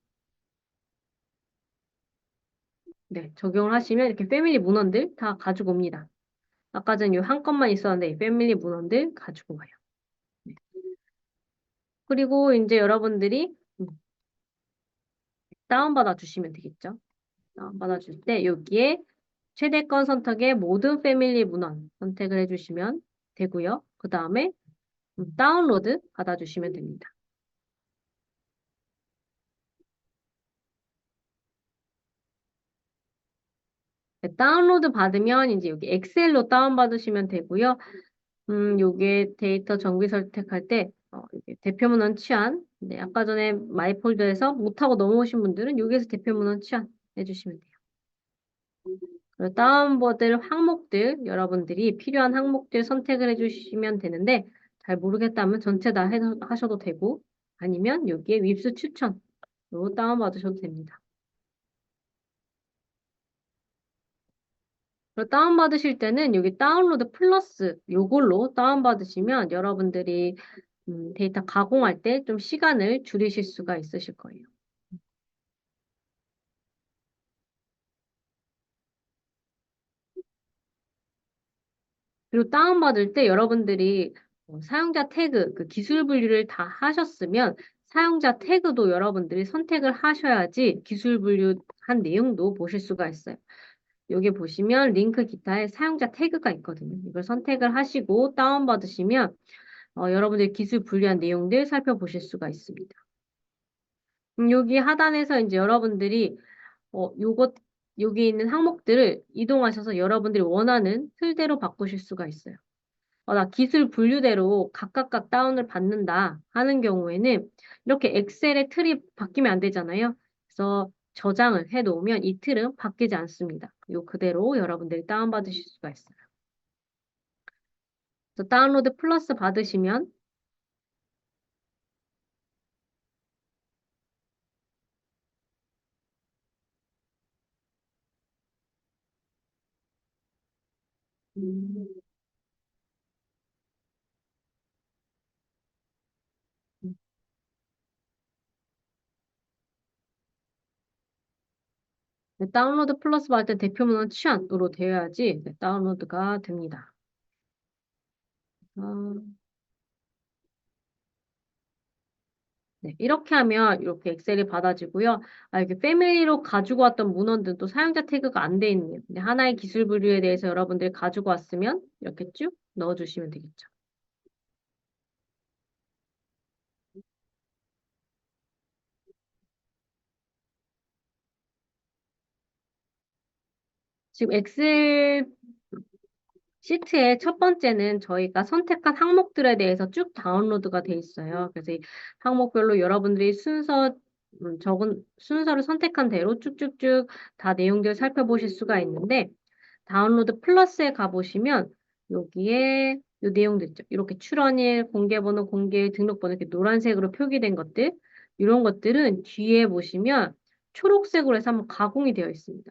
네, 적용을 하시면 이렇게 패밀리 문헌들 다 가지고 옵니다. 아까 전 이 한 건만 있었는데 이 패밀리 문헌들 가지고 와요. 네. 그리고 이제 여러분들이 다운받아 주시면 되겠죠? 다운받아 줄 때 여기에 최대권 선택에 모든 패밀리 문헌 선택을 해주시면 되고요. 그 다음에 다운로드 받아주시면 됩니다. 네, 다운로드 받으면 이제 여기 엑셀로 다운받으시면 되고요. 요게 데이터 정비 선택할 때 이게 대표 문헌 취한 네, 아까 전에 마이 폴더에서 못하고 넘어오신 분들은 여기에서 대표 문헌 취한 해주시면 돼요. 그리고 다운받을 항목들 여러분들이 필요한 항목들 선택을 해주시면 되는데 잘 모르겠다면 전체 다 하셔도 되고 아니면 여기에 윕스 추천으로 다운받으셔도 됩니다. 그리고 다운받으실 때는 여기 다운로드 플러스 요걸로 다운받으시면 여러분들이 데이터 가공할 때 좀 시간을 줄이실 수가 있으실 거예요. 그리고 다운받을 때 여러분들이 사용자 태그, 그 기술 분류를 다 하셨으면 사용자 태그도 여러분들이 선택을 하셔야지 기술 분류한 내용도 보실 수가 있어요. 여기 보시면 링크 기타에 사용자 태그가 있거든요. 이걸 선택을 하시고 다운받으시면 여러분들이 기술 분류한 내용들 살펴보실 수가 있습니다. 여기 하단에서 이제 여러분들이 요것 여기 있는 항목들을 이동하셔서 여러분들이 원하는 틀대로 바꾸실 수가 있어요. 나 기술 분류대로 각각 다운을 받는다 하는 경우에는 이렇게 엑셀의 틀이 바뀌면 안 되잖아요. 그래서 저장을 해 놓으면 이 틀은 바뀌지 않습니다. 요 그대로 여러분들이 다운받으실 수가 있어요. 그래서 다운로드 플러스 받으시면 음, 네, 다운로드 플러스 받을 때 대표문헌 취한으로 되어야지 네, 다운로드가 됩니다. 아, 네, 이렇게 하면 이렇게 엑셀이 받아지고요. 아, 이렇게 패밀리로 가지고 왔던 문헌들은 또 사용자 태그가 안 돼 있네요. 근데 하나의 기술 분류에 대해서 여러분들이 가지고 왔으면 이렇게 쭉 넣어주시면 되겠죠. 지금 엑셀 시트의 첫 번째는 저희가 선택한 항목들에 대해서 쭉 다운로드가 돼 있어요. 그래서 이 항목별로 여러분들이 적은 순서를 선택한 대로 쭉쭉쭉 다 내용들을 살펴보실 수가 있는데 다운로드 플러스에 가보시면 여기에 이 내용들 있죠. 이렇게 출원일, 공개번호, 공개일, 등록번호 이렇게 노란색으로 표기된 것들 이런 것들은 뒤에 보시면 초록색으로 해서 한번 가공이 되어 있습니다.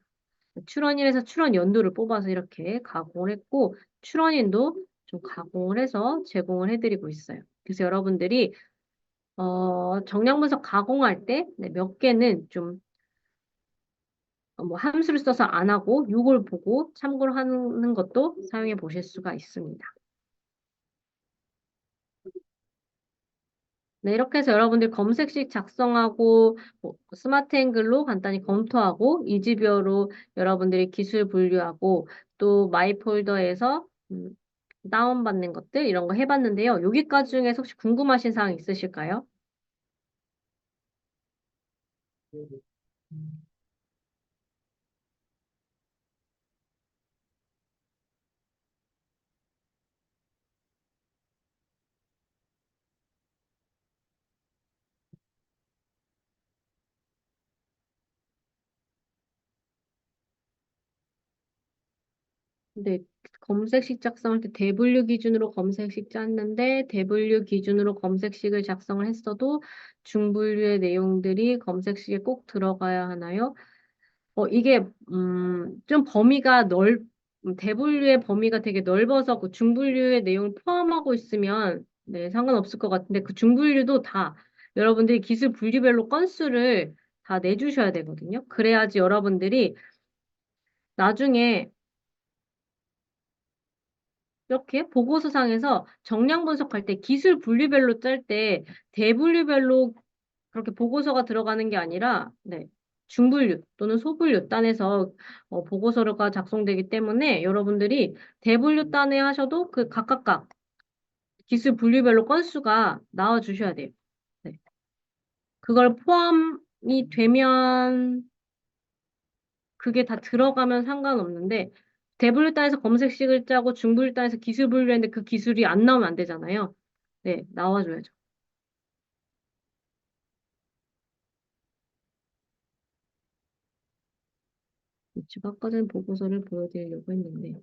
출원일에서 출원 연도를 뽑아서 이렇게 가공을 했고 출원인도 좀 가공을 해서 제공을 해드리고 있어요. 그래서 여러분들이 정량 분석 가공할 때 몇 개는 좀 뭐 함수를 써서 안 하고 이걸 보고 참고를 하는 것도 사용해 보실 수가 있습니다. 네, 이렇게 해서 여러분들 검색식 작성하고 뭐 스마트 앵글로 간단히 검토하고 이지뷰어로 여러분들이 기술 분류하고 또 마이 폴더에서 다운받는 것들 이런 거 해봤는데요. 여기까지 중에서 혹시 궁금하신 사항 있으실까요? 근데 검색식 작성할 때 대분류 기준으로 검색식 짰는데 대분류 기준으로 검색식을 작성을 했어도 중분류의 내용들이 검색식에 꼭 들어가야 하나요? 이게 좀 대분류의 범위가 되게 넓어서 그 중분류의 내용을 포함하고 있으면 네, 상관없을 것 같은데 그 중분류도 다 여러분들이 기술 분류별로 건수를 다 내주셔야 되거든요. 그래야지 여러분들이 나중에 이렇게 보고서상에서 정량 분석할 때 기술 분류별로 짤 때 대분류별로 그렇게 보고서가 들어가는 게 아니라 네, 중분류 또는 소분류 단에서 보고서가 작성되기 때문에 여러분들이 대분류 단에 하셔도 그 각각 기술 분류별로 건수가 나와 주셔야 돼요. 네. 그걸 포함이 되면 그게 다 들어가면 상관없는데 대분류 단에서 검색식을 짜고 중분류 단에서 기술 분류했는데 그 기술이 안 나오면 안 되잖아요. 네, 나와줘야죠. 지금 아까 전 보고서를 보여드리려고 했는데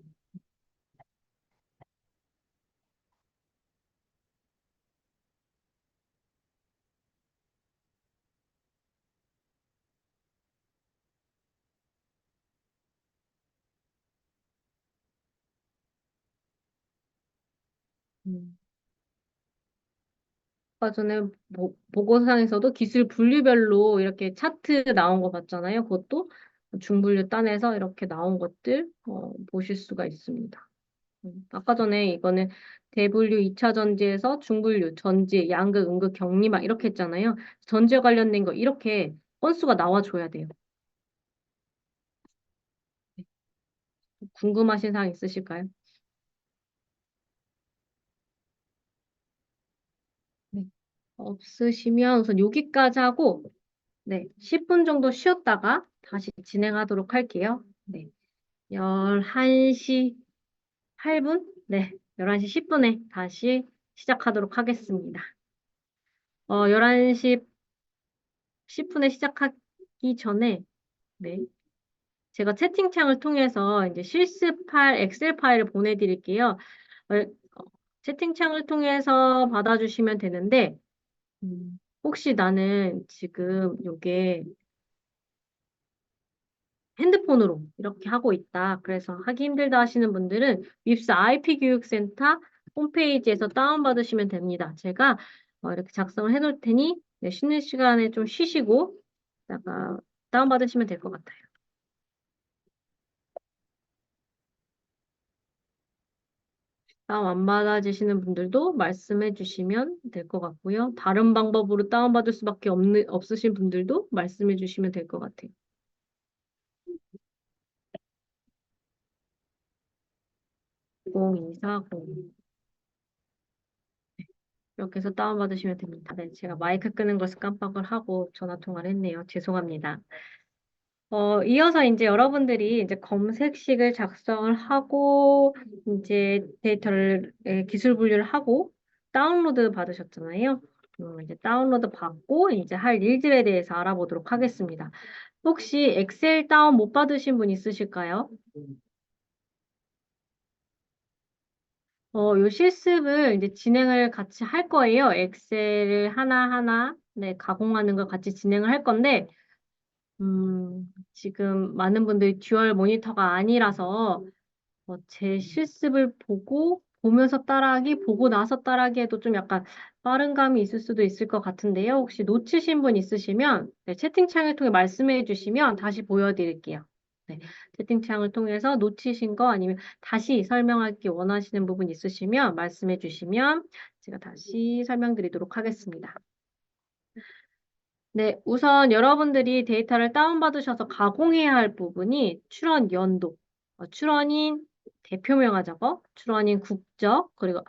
음. 아까 전에 보고서상에서도 기술 분류별로 이렇게 차트 나온 거 봤잖아요. 그것도 중분류 단에서 이렇게 나온 것들 보실 수가 있습니다. 아까 전에 이거는 대분류 2차 전지에서 중분류, 전지, 양극, 음극, 격리막 이렇게 했잖아요. 전지와 관련된 거 이렇게 건수가 나와줘야 돼요. 궁금하신 사항 있으실까요? 네. 없으시면 우선 여기까지 하고 네, 10분 정도 쉬었다가 다시 진행하도록 할게요. 네, 11시 8분? 네, 11시 10분에 다시 시작하도록 하겠습니다. 11시 10분에 시작하기 전에 네, 제가 채팅창을 통해서 이제 실습 파일, 엑셀 파일을 보내드릴게요. 어, 채팅창을 통해서 받아주시면 되는데 혹시 나는 지금 요게 핸드폰으로 이렇게 하고 있다. 그래서 하기 힘들다 하시는 분들은 밉스 IP교육센터 홈페이지에서 다운받으시면 됩니다. 제가 이렇게 작성을 해놓을 테니 네, 쉬는 시간에 좀 쉬시고 다가 다운받으시면 될 것 같아요. 다운 안 받아주시는 분들도 말씀해 주시면 될 것 같고요. 다른 방법으로 다운받을 수밖에 없으신 분들도 말씀해 주시면 될 것 같아요. 0240 이렇게 해서 다운받으시면 됩니다. 네, 제가 마이크 끄는 것을 깜빡을 하고 전화 통화를 했네요. 죄송합니다. 이어서 이제 여러분들이 이제 검색식을 작성을 하고, 이제 데이터를, 기술 분류를 하고, 다운로드 받으셨잖아요. 이제 다운로드 받고, 이제 할 일들에 대해서 알아보도록 하겠습니다. 혹시 엑셀 다운 못 받으신 분 있으실까요? 요 실습을 이제 진행을 같이 할 거예요. 엑셀을 하나하나, 네, 가공하는 걸 같이 진행을 할 건데, 지금 많은 분들이 듀얼 모니터가 아니라서 제 실습을 보면서 따라하기, 보고 나서 따라하기에도 좀 약간 빠른 감이 있을 수도 있을 것 같은데요. 혹시 놓치신 분 있으시면 네, 채팅창을 통해 말씀해 주시면 다시 보여드릴게요. 네, 채팅창을 통해서 놓치신 거 아니면 다시 설명하기 원하시는 부분 있으시면 말씀해 주시면 제가 다시 설명드리도록 하겠습니다. 네, 우선 여러분들이 데이터를 다운받으셔서 가공해야 할 부분이 출원 연도, 출원인 대표명화 작업, 출원인 국적, 그리고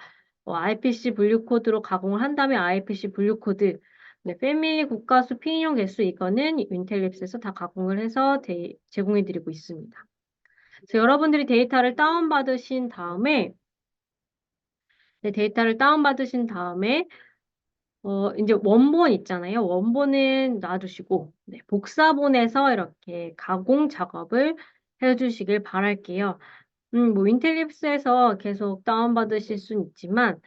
IPC 분류 코드로 가공을 한 다음에 IPC 분류 코드, 네, 패밀리 국가수 피인용 개수 이거는 윈텔립스에서 다 가공을 해서 제공해드리고 있습니다. 그래서 여러분들이 데이터를 다운받으신 다음에 네, 데이터를 다운받으신 다음에 이제 원본 있잖아요. 원본은 놔두시고, 네, 복사본에서 이렇게 가공 작업을 해주시길 바랄게요. 뭐, 인텔립스에서 계속 다운받으실 수는 있지만,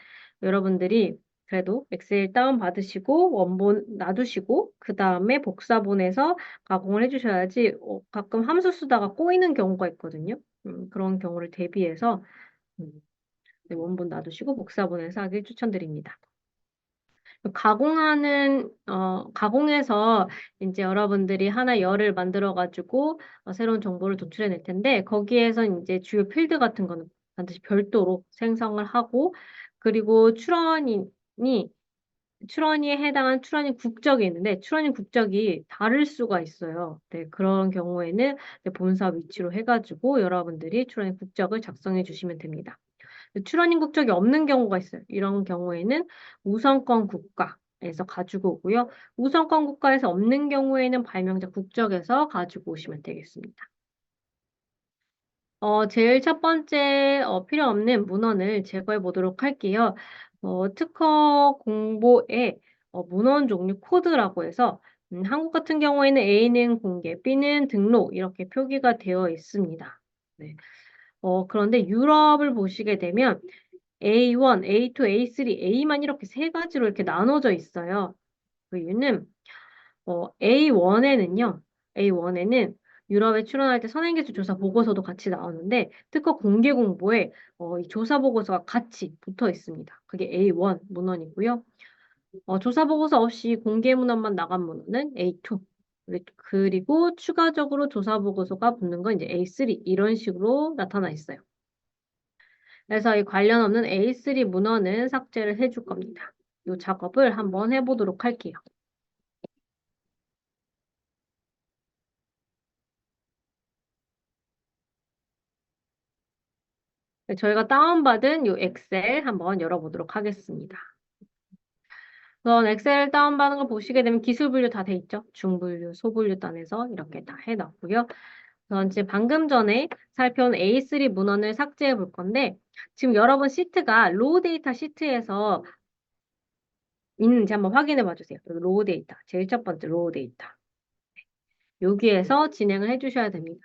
여러분들이 그래도 엑셀 다운받으시고, 원본 놔두시고, 그 다음에 복사본에서 가공을 해주셔야지, 가끔 함수 쓰다가 꼬이는 경우가 있거든요. 그런 경우를 대비해서, 음, 네, 원본 놔두시고, 복사본에서 하길 추천드립니다. 가공해서 이제 여러분들이 하나 열을 만들어가지고 새로운 정보를 도출해낼 텐데, 거기에서 이제 주요 필드 같은 거는 반드시 별도로 생성을 하고, 그리고 출원이에 해당한 출원인 국적이 있는데, 출원인 국적이 다를 수가 있어요. 네, 그런 경우에는 네, 본사 위치로 해가지고 여러분들이 출원인 국적을 작성해 주시면 됩니다. 출원인 국적이 없는 경우가 있어요. 이런 경우에는 우선권 국가에서 가지고 오고요. 우선권 국가에서 없는 경우에는 발명자 국적에서 가지고 오시면 되겠습니다. 제일 첫 번째 필요 없는 문헌을 제거해 보도록 할게요. 특허 공보에 문헌 종류 코드라고 해서 한국 같은 경우에는 A는 공개, B는 등록 이렇게 표기가 되어 있습니다. 네. 그런데 유럽을 보시게 되면 A1, A2, A3, A만 이렇게 세 가지로 이렇게 나눠져 있어요. 그 이유는 A1에는 유럽에 출원할 때 선행기술 조사 보고서도 같이 나오는데 특허 공개 공보에 이 조사 보고서가 같이 붙어 있습니다. 그게 A1 문헌이고요. 조사 보고서 없이 공개 문헌만 나간 문헌은 A2. 그리고 추가적으로 조사 보고서가 붙는 건 이제 A3 이런 식으로 나타나 있어요. 그래서 이 관련 없는 A3 문헌은 삭제를 해줄 겁니다. 이 작업을 한번 해보도록 할게요. 네, 저희가 다운받은 이 엑셀 한번 열어보도록 하겠습니다. 우선 엑셀 다운받은 걸 보시게 되면 기술 분류 다 돼 있죠? 중분류, 소분류 단에서 이렇게 다 해놨고요. 우선 지금 방금 전에 살펴온 A3 문헌을 삭제해 볼 건데 지금 여러분 시트가 로우 데이터 시트에서 있는지 한번 확인해 봐 주세요. 여기 로우 데이터, 제일 첫 번째 로우 데이터. 여기에서 진행을 해주셔야 됩니다.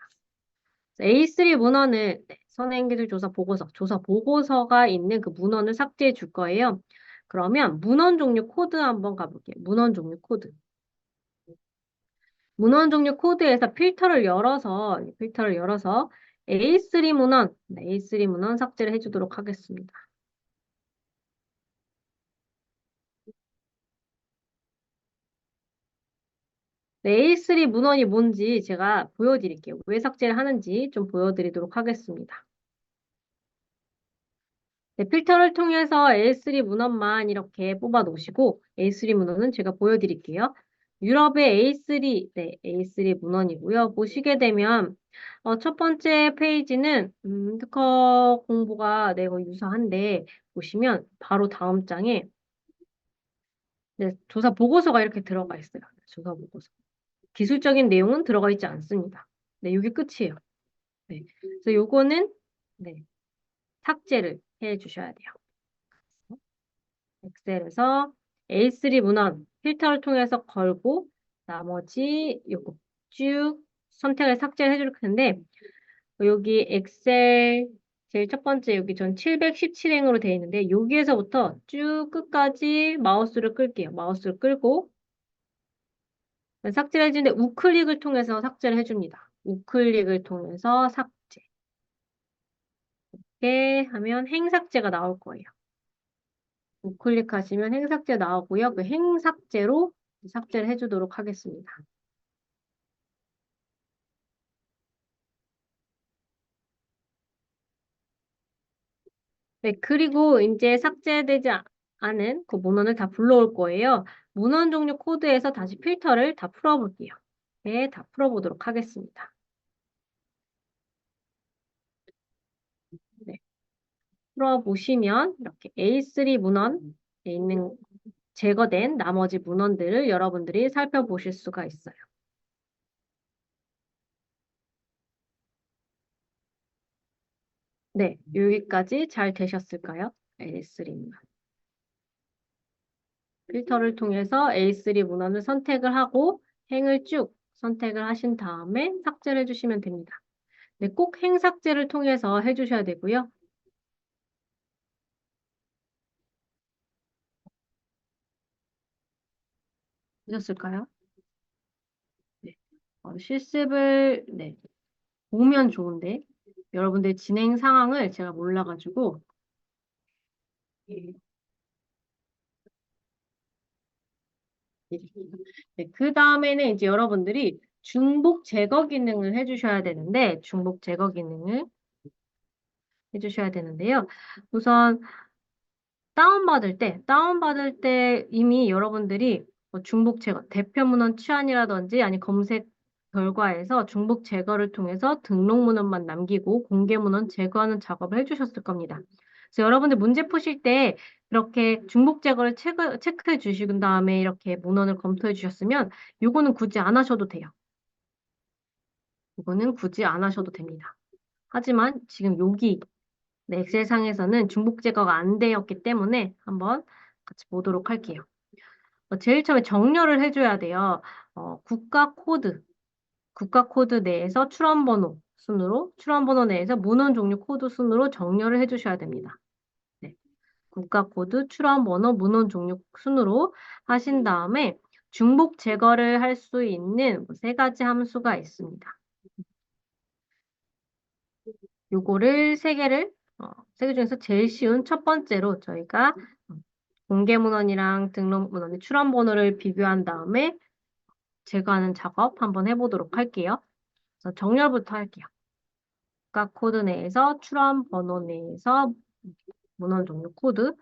A3 문헌을 선행기술 조사 보고서, 조사 보고서가 있는 그 문헌을 삭제해 줄 거예요. 그러면 문헌 종류 코드 한번 가볼게요. 문헌 종류 코드. 문헌 종류 코드에서 필터를 열어서 A3 문헌, A3 문헌 삭제를 해주도록 하겠습니다. A3 문헌이 뭔지 제가 보여드릴게요. 왜 삭제를 하는지 좀 보여드리도록 하겠습니다. 네, 필터를 통해서 A3 문헌만 이렇게 뽑아 놓으시고 A3 문헌은 제가 보여드릴게요. 유럽의 A3, 네, A3 문헌이고요. 보시게 되면 첫 번째 페이지는 특허 공부가 네, 거의 유사한데 보시면 바로 다음 장에 네, 조사 보고서가 이렇게 들어가 있어요. 조사 보고서. 기술적인 내용은 들어가 있지 않습니다. 네, 이게 끝이에요. 네, 그래서 요거는 네, 삭제를 해 주셔야 돼요. 엑셀에서 A3 문헌 필터를 통해서 걸고 나머지 요거 쭉 선택을 삭제를 해줄 텐데 여기 엑셀 제일 첫 번째 여기 전 717행으로 되어 있는데 여기에서부터 쭉 끝까지 마우스를 끌게요. 마우스를 끌고 삭제를 해주는데 우클릭을 통해서 삭제를 해줍니다. 우클릭을 통해서 삭제. 이렇게 하면 행삭제가 나올 거예요. 우클릭하시면 행삭제 나오고요. 그 행삭제로 삭제를 해주도록 하겠습니다. 네, 그리고 이제 삭제되지 않은 그 문헌을 다 불러올 거예요. 문헌 종류 코드에서 다시 필터를 다 풀어볼게요. 네, 다 풀어보도록 하겠습니다. 네, 풀어보시면 이렇게 A3 문헌에 있는 제거된 나머지 문헌들을 여러분들이 살펴보실 수가 있어요. 네, 여기까지 잘 되셨을까요? A3 문헌. 필터를 통해서 A3 문헌을 선택을 하고 행을 쭉 선택을 하신 다음에 삭제를 해주시면 됩니다. 네, 꼭 행삭제를 통해서 해주셔야 되고요. 되셨을까요? 네. 실습을 네, 보면 좋은데 여러분들 진행 상황을 제가 몰라가지고 네, 그 다음에는 이제 여러분들이 중복 제거 기능을 해주셔야 되는데 중복 제거 기능을 해주셔야 되는데요. 우선 다운받을 때 이미 여러분들이 뭐 중복 제거, 대표 문헌 취한이라든지 아니 검색 결과에서 중복 제거를 통해서 등록 문헌만 남기고 공개 문헌 제거하는 작업을 해주셨을 겁니다. 그래서 여러분들 문제 푸실 때 이렇게 중복 제거를 체크해 주신 다음에 이렇게 문헌을 검토해 주셨으면 요거는 굳이 안 하셔도 돼요. 이거는 굳이 안 하셔도 됩니다. 하지만 지금 여기 네, 엑셀상에서는 중복 제거가 안 되었기 때문에 한번 같이 보도록 할게요. 제일 처음에 정렬을 해줘야 돼요. 국가 코드 내에서 출원번호 순으로, 출원번호 내에서 문헌 종류 코드 순으로 정렬을 해주셔야 됩니다. 네. 국가 코드, 출원번호, 문헌 종류 순으로 하신 다음에 중복 제거를 할 수 있는 세 가지 함수가 있습니다. 요거를 세 개 중에서 제일 쉬운 첫 번째로 저희가 공개 문헌이랑 등록 문헌의 출원 번호를 비교한 다음에 제거하는 작업 한번 해보도록 할게요. 그래서 정렬부터 할게요. 국가 코드 내에서 출원 번호 내에서 문헌 종류 코드.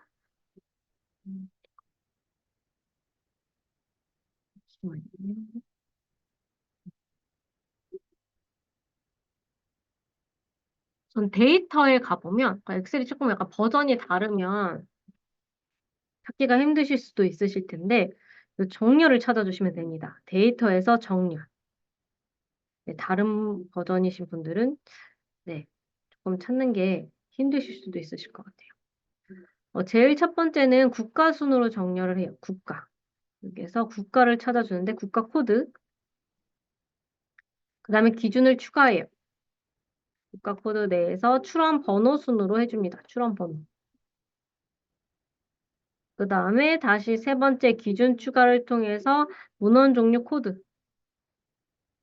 전 데이터에 가보면 그러니까 엑셀이 조금 약간 버전이 다르면 찾기가 힘드실 수도 있으실 텐데 그 정렬을 찾아주시면 됩니다. 데이터에서 정렬. 네, 다른 버전이신 분들은 네, 조금 찾는 게 힘드실 수도 있으실 것 같아요. 제일 첫 번째는 국가 순으로 정렬을 해요. 국가. 여기에서 국가를 찾아주는데 국가 코드. 그 다음에 기준을 추가해요. 국가 코드 내에서 출원 번호 순으로 해줍니다. 출원 번호. 그 다음에 다시 세 번째 기준 추가를 통해서 문헌 종류 코드.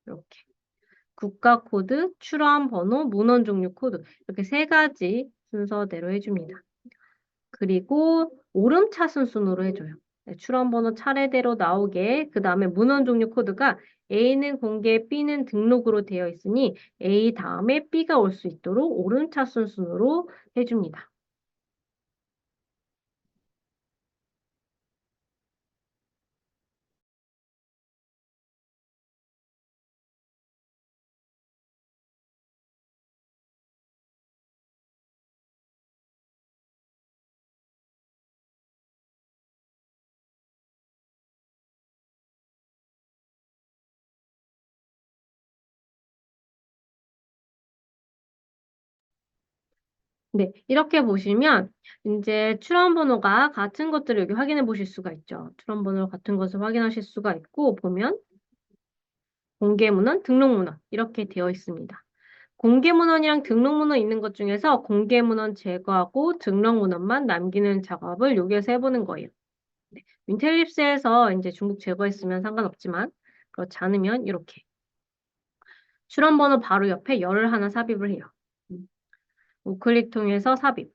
이렇게. 국가 코드, 출원 번호, 문헌 종류 코드. 이렇게 세 가지 순서대로 해줍니다. 그리고 오름차순 순으로 해줘요. 네, 출원번호 차례대로 나오게 그 다음에 문헌 종류 코드가 A는 공개, B는 등록으로 되어 있으니 A 다음에 B가 올 수 있도록 오름차순 순으로 해줍니다. 네, 이렇게 보시면 이제 출원 번호가 같은 것들을 여기 확인해 보실 수가 있죠. 출원 번호 같은 것을 확인하실 수가 있고 보면 공개 문헌, 등록 문헌 이렇게 되어 있습니다. 공개 문헌이랑 등록 문헌 있는 것 중에서 공개 문헌 제거하고 등록 문헌만 남기는 작업을 여기에서 해보는 거예요. 네, 윈텔립스에서 이제 중복 제거했으면 상관없지만 그렇지 않으면 이렇게 출원 번호 바로 옆에 열을 하나 삽입을 해요. 우클릭 통해서 삽입.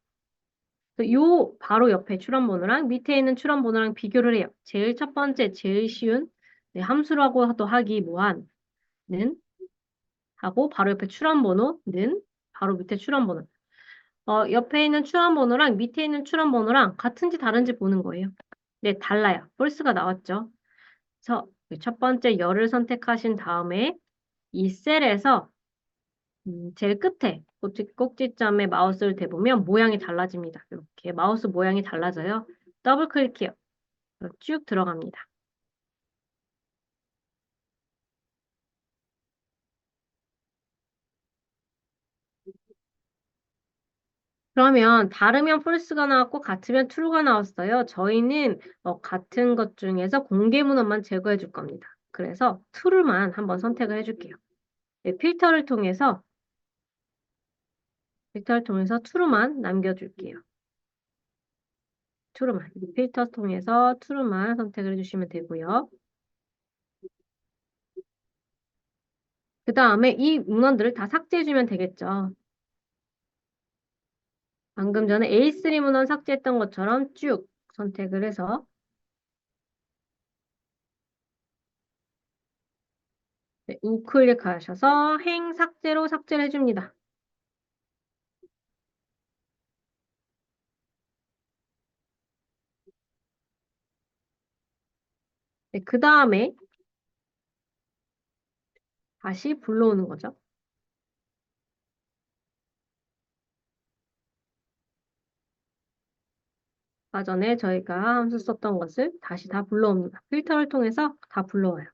요 바로 옆에 출원번호랑 밑에 있는 출원번호랑 비교를 해요. 제일 첫 번째, 제일 쉬운 네, 함수라고도 하기 뭐한는 하고 바로 옆에 출원번호는 바로 밑에 출원번호. 옆에 있는 출원번호랑 밑에 있는 출원번호랑 같은지 다른지 보는 거예요. 네, 달라요. 폴스가 나왔죠. 그래서 첫 번째 열을 선택하신 다음에 이 셀에서 제일 끝에 꼭지점에 마우스를 대보면 모양이 달라집니다. 이렇게 마우스 모양이 달라져요. 더블 클릭해요. 쭉 들어갑니다. 그러면 다르면 false가 나왔고 같으면 true가 나왔어요. 저희는 같은 것 중에서 공개 문헌만 제거해 줄 겁니다. 그래서 true만 한번 선택을 해줄게요. 네, 필터를 통해서 true만 남겨줄게요. true만. 필터 통해서 true만 선택을 해주시면 되고요. 그 다음에 이 문헌들을 다 삭제해주면 되겠죠. 방금 전에 A3 문헌 삭제했던 것처럼 쭉 선택을 해서 네, 우클릭하셔서 행 삭제로 삭제를 해줍니다. 네, 그 다음에 다시 불러오는 거죠. 아까 전에 저희가 함수 썼던 것을 다시 다 불러옵니다. 필터를 통해서 다 불러와요.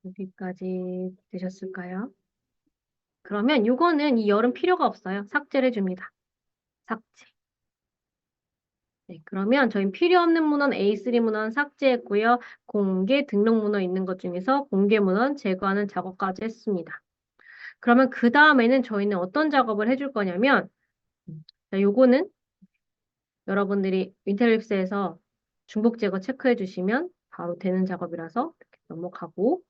여기까지 되셨을까요? 그러면 이거는 이 열은 필요가 없어요. 삭제를 해줍니다. 삭제. 네, 그러면 저희 필요 없는 문헌 A3 문헌 삭제했고요. 공개 등록 문헌 있는 것 중에서 공개 문헌 제거하는 작업까지 했습니다. 그러면 그 다음에는 저희는 어떤 작업을 해줄 거냐면 자, 요거는 여러분들이 윈텔립스에서 중복 제거 체크해 주시면 바로 되는 작업이라서 이렇게 넘어가고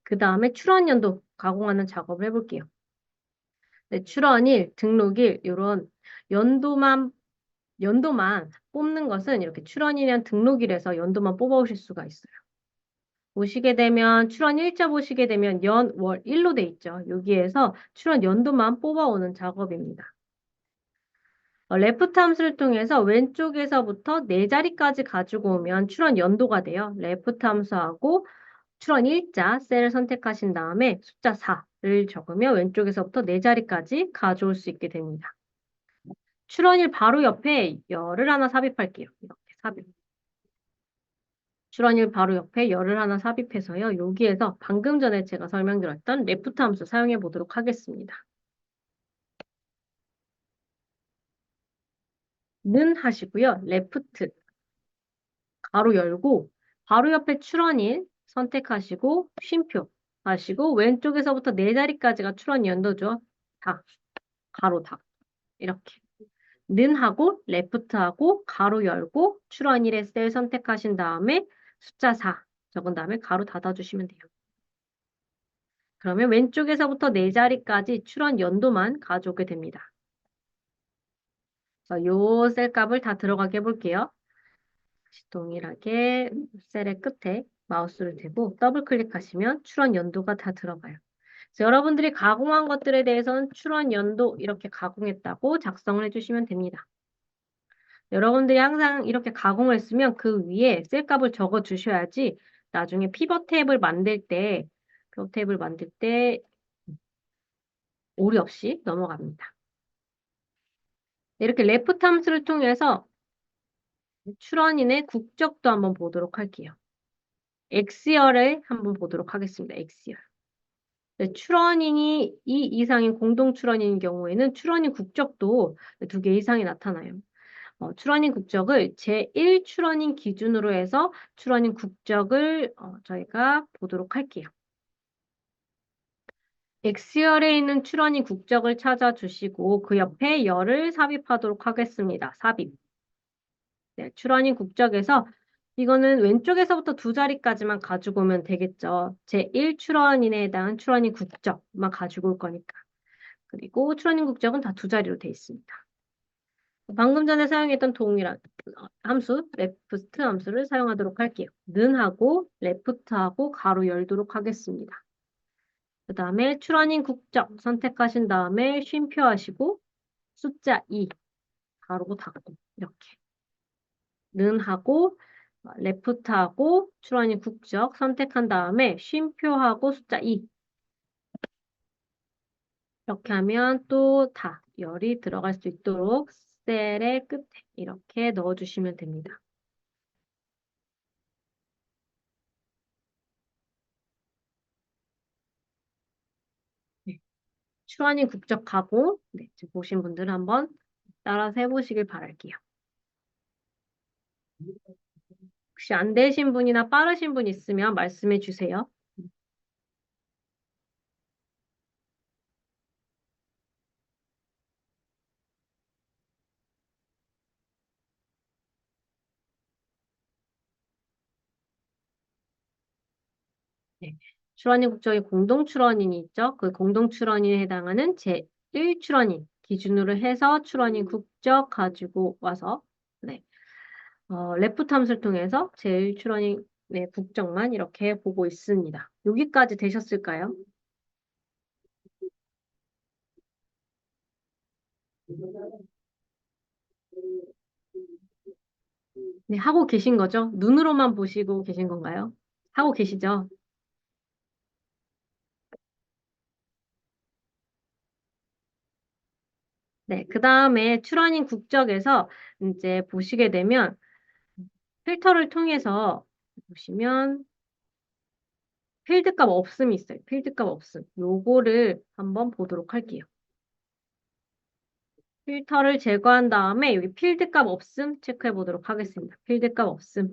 그 다음에 출원연도 가공하는 작업을 해볼게요. 네, 출원일, 등록일 이런 연도만 뽑는 것은 이렇게 출원일이랑 등록일에서 연도만 뽑아오실 수가 있어요. 보시게 되면 출원 일자 보시게 되면 연, 월, 일로 돼 있죠. 여기에서 출원 연도만 뽑아오는 작업입니다. 레프트 함수를 통해서 왼쪽에서부터 네 자리까지 가지고 오면 출원 연도가 돼요. 레프트 함수하고 출원 일자 셀을 선택하신 다음에 숫자 4를 적으면 왼쪽에서부터 네 자리까지 가져올 수 있게 됩니다. 출원일 바로 옆에 열을 하나 삽입할게요. 이렇게 삽입. 출원일 바로 옆에 열을 하나 삽입해서요. 여기에서 방금 전에 제가 설명드렸던 레프트 함수 사용해 보도록 하겠습니다. 는 하시고요. 레프트 가로 열고 바로 옆에 출원일 선택하시고 쉼표 하시고 왼쪽에서부터 네 자리까지가 출원 연도죠. 다 가로 다 이렇게 는 하고 레프트 하고 가로 열고 출원일의 셀 선택하신 다음에 숫자 4 적은 다음에 가로 닫아주시면 돼요. 그러면 왼쪽에서부터 네 자리까지 출원 연도만 가져오게 됩니다. 요 셀 값을 다 들어가게 해볼게요. 다시 동일하게 셀의 끝에 마우스를 대고 더블 클릭하시면 출원 연도가 다 들어가요. 그래서 여러분들이 가공한 것들에 대해서는 출원 연도 이렇게 가공했다고 작성을 해주시면 됩니다. 여러분들이 항상 이렇게 가공을 했으면 그 위에 셀 값을 적어 주셔야지 나중에 피벗 탭을 만들 때 오류 없이 넘어갑니다. 이렇게 레프트 함수를 통해서 출원인의 국적도 한번 보도록 할게요. X열을 한번 보도록 하겠습니다. X열. 네, 출원인이 2 이상인 공동 출원인 경우에는 출원인 국적도 2개 이상이 나타나요. 출원인 국적을 제1 출원인 기준으로 해서 출원인 국적을 저희가 보도록 할게요. X열에 있는 출원인 국적을 찾아주시고 그 옆에 열을 삽입하도록 하겠습니다. 삽입. 네, 출원인 국적에서 이거는 왼쪽에서부터 2자리까지만 가지고 오면 되겠죠. 제1 출원인에 해당한 출원인 국적만 가지고 올 거니까. 그리고 출원인 국적은 다 2자리로 되어 있습니다. 방금 전에 사용했던 동일한 함수, 레프트 함수를 사용하도록 할게요. 는하고 레프트하고 가로 열도록 하겠습니다. 그 다음에 출원인 국적 선택하신 다음에 쉼표 하시고 숫자 2 가로 닫고 이렇게 는하고 레프트하고 출원인 국적 선택한 다음에 쉼표하고 숫자 2 이렇게 하면 또 다 열이 들어갈 수 있도록 셀의 끝에 이렇게 넣어주시면 됩니다. 네. 출원인 국적하고 네, 지금 보신 분들은 한번 따라서 해보시길 바랄게요. 혹시 안 되신 분이나 빠르신 분 있으면 말씀해 주세요. 네. 출원인 국적의 공동 출원인이 있죠. 그 공동 출원인에 해당하는 제1 출원인 기준으로 해서 출원인 국적 가지고 와서 네. 레프트 함수를 통해서 제1 출원인의 국적만 이렇게 보고 있습니다. 여기까지 되셨을까요? 네, 하고 계신 거죠? 눈으로만 보시고 계신 건가요? 하고 계시죠? 네, 그 다음에 출원인 국적에서 이제 보시게 되면 필터를 통해서 보시면 필드값 없음이 있어요. 필드값 없음. 요거를 한번 보도록 할게요. 필터를 제거한 다음에 여기 필드값 없음 체크해 보도록 하겠습니다. 필드값 없음.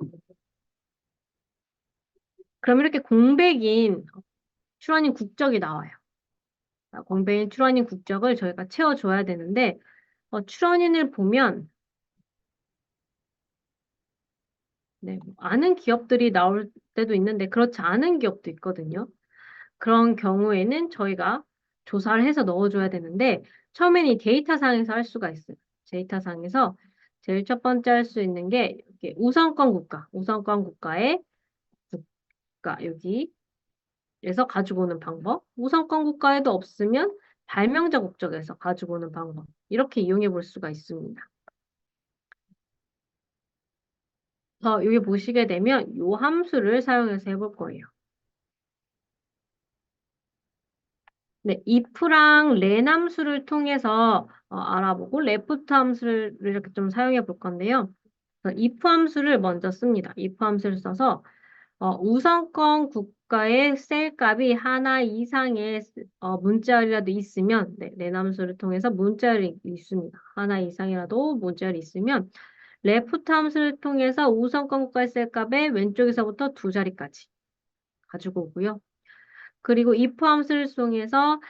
그럼 이렇게 공백인 출원인 국적이 나와요. 공백인 출원인 국적을 저희가 채워줘야 되는데 출원인을 보면 네, 뭐 아는 기업들이 나올 때도 있는데 그렇지 않은 기업도 있거든요. 그런 경우에는 저희가 조사를 해서 넣어줘야 되는데 처음에는 이 데이터상에서 할 수가 있어요. 데이터상에서 제일 첫 번째 할 수 있는 게 이렇게 우선권 국가, 우선권 국가의 국가 여기에서 가지고 오는 방법. 우선권 국가에도 없으면 발명자 국적에서 가지고 오는 방법. 이렇게 이용해 볼 수가 있습니다. 여기 보시게 되면 이 함수를 사용해서 해볼 거예요. 네, if랑 len 함수를 통해서 알아보고 left 함수를 이렇게 좀 사용해 볼 건데요. if 함수를 먼저 씁니다. if 함수를 써서 우선권 국가의 셀 값이 하나 이상의 문자열이라도 있으면 네, len 함수를 통해서 문자열이 있습니다. 하나 이상이라도 문자열이 있으면 left 함수를 통해서 우선권 국가의 셀 값의 왼쪽에서부터 2자리까지 가지고 오고요. 그리고 if 함수를 통해서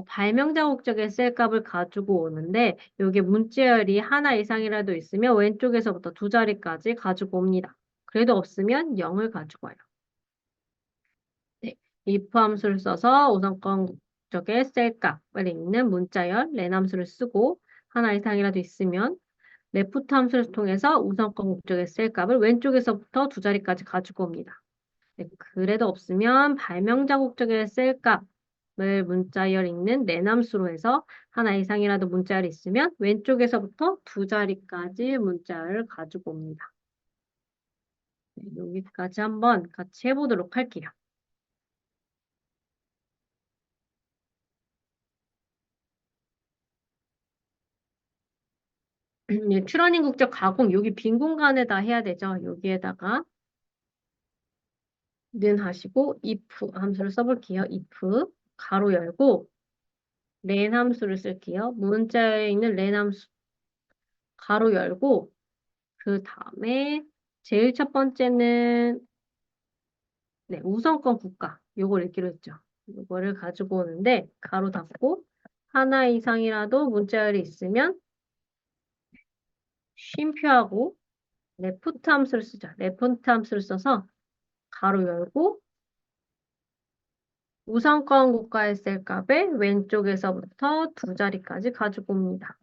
발명자 국적의 셀값을 가지고 오는데 여기 문자열이 하나 이상이라도 있으면 왼쪽에서부터 2자리까지 가지고 옵니다. 그래도 없으면 0을 가지고 와요. 네. if 함수를 써서 우선권 국적의 셀값을 읽는 문자열 len 함수를 쓰고 하나 이상이라도 있으면 left 함수를 통해서 우선권 국적의 셀값을 왼쪽에서부터 2자리까지 가지고 옵니다. 네, 그래도 없으면 발명자 국적의 셀값을 문자열 읽는 내함수로 해서 하나 이상이라도 문자열이 있으면 왼쪽에서부터 2자리까지 문자열을 가지고 옵니다. 네, 여기까지 한번 같이 해보도록 할게요. 예, 출원인 국적 가공 여기 빈 공간에다 해야 되죠. 여기에다가 는 하시고 if 함수를 써볼게요. if 가로 열고 len 함수를 쓸게요. 문자에 있는 len 함수 가로 열고 그 다음에 제일 첫 번째는 네, 우선권 국가 요걸 읽기로 했죠. 요거를 가지고 오는데 가로 닫고 하나 이상이라도 문자열이 있으면 쉼표하고 레프트 함수를 쓰죠. 레프트 함수를 써서 가로 열고 우선권 국가의 셀값의 왼쪽에서부터 두 자리까지 가지고 옵니다.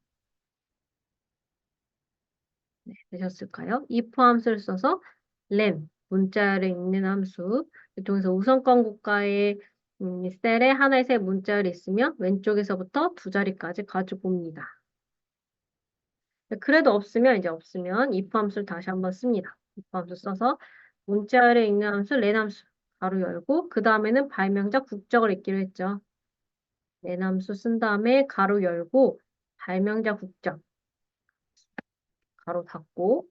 네, 되셨을까요? if 함수를 써서 len, 문자열에 있는 함수, 통해서 우선권 국가의 셀에 하나의 세 문자열이 있으면 왼쪽에서부터 두 자리까지 가지고 옵니다. 그래도 없으면 이제 없으면 if 함수를 다시 한번 씁니다. if 함수 써서 문자열에 있는 함수 len 함수 가로 열고 그 다음에는 발명자 국적을 읽기로 했죠. len 함수 쓴 다음에 가로 열고 발명자 국적 가로 닫고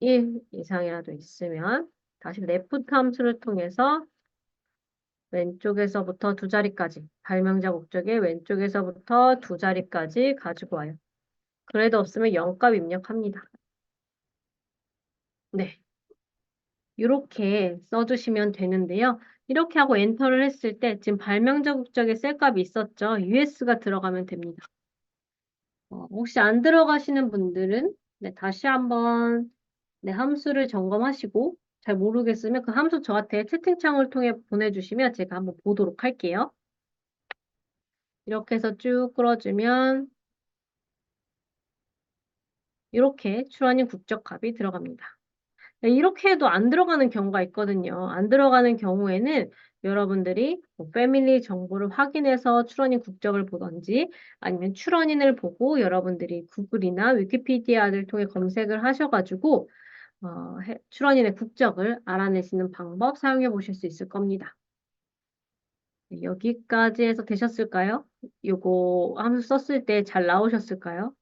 1 이상이라도 있으면 다시 left 함수를 통해서 왼쪽에서부터 두 자리까지 발명자 국적의 왼쪽에서부터 두 자리까지 가지고 와요. 그래도 없으면 0값 입력합니다. 네, 이렇게 써주시면 되는데요. 이렇게 하고 엔터를 했을 때 지금 발명자 국적의 셀값이 있었죠. US가 들어가면 됩니다. 혹시 안 들어가시는 분들은 네, 다시 한번 네, 함수를 점검하시고 잘 모르겠으면 그 함수 저한테 채팅창을 통해 보내주시면 제가 한번 보도록 할게요. 이렇게 해서 쭉 끌어주면 이렇게 출원인 국적값이 들어갑니다. 네, 이렇게 해도 안 들어가는 경우가 있거든요. 안 들어가는 경우에는 여러분들이 뭐 패밀리 정보를 확인해서 출원인 국적을 보던지 아니면 출원인을 보고 여러분들이 구글이나 위키피디아를 통해 검색을 하셔가지고 출원인의 국적을 알아내시는 방법 사용해 보실 수 있을 겁니다. 네, 여기까지 해서 되셨을까요? 요거 함수 썼을 때 잘 나오셨을까요?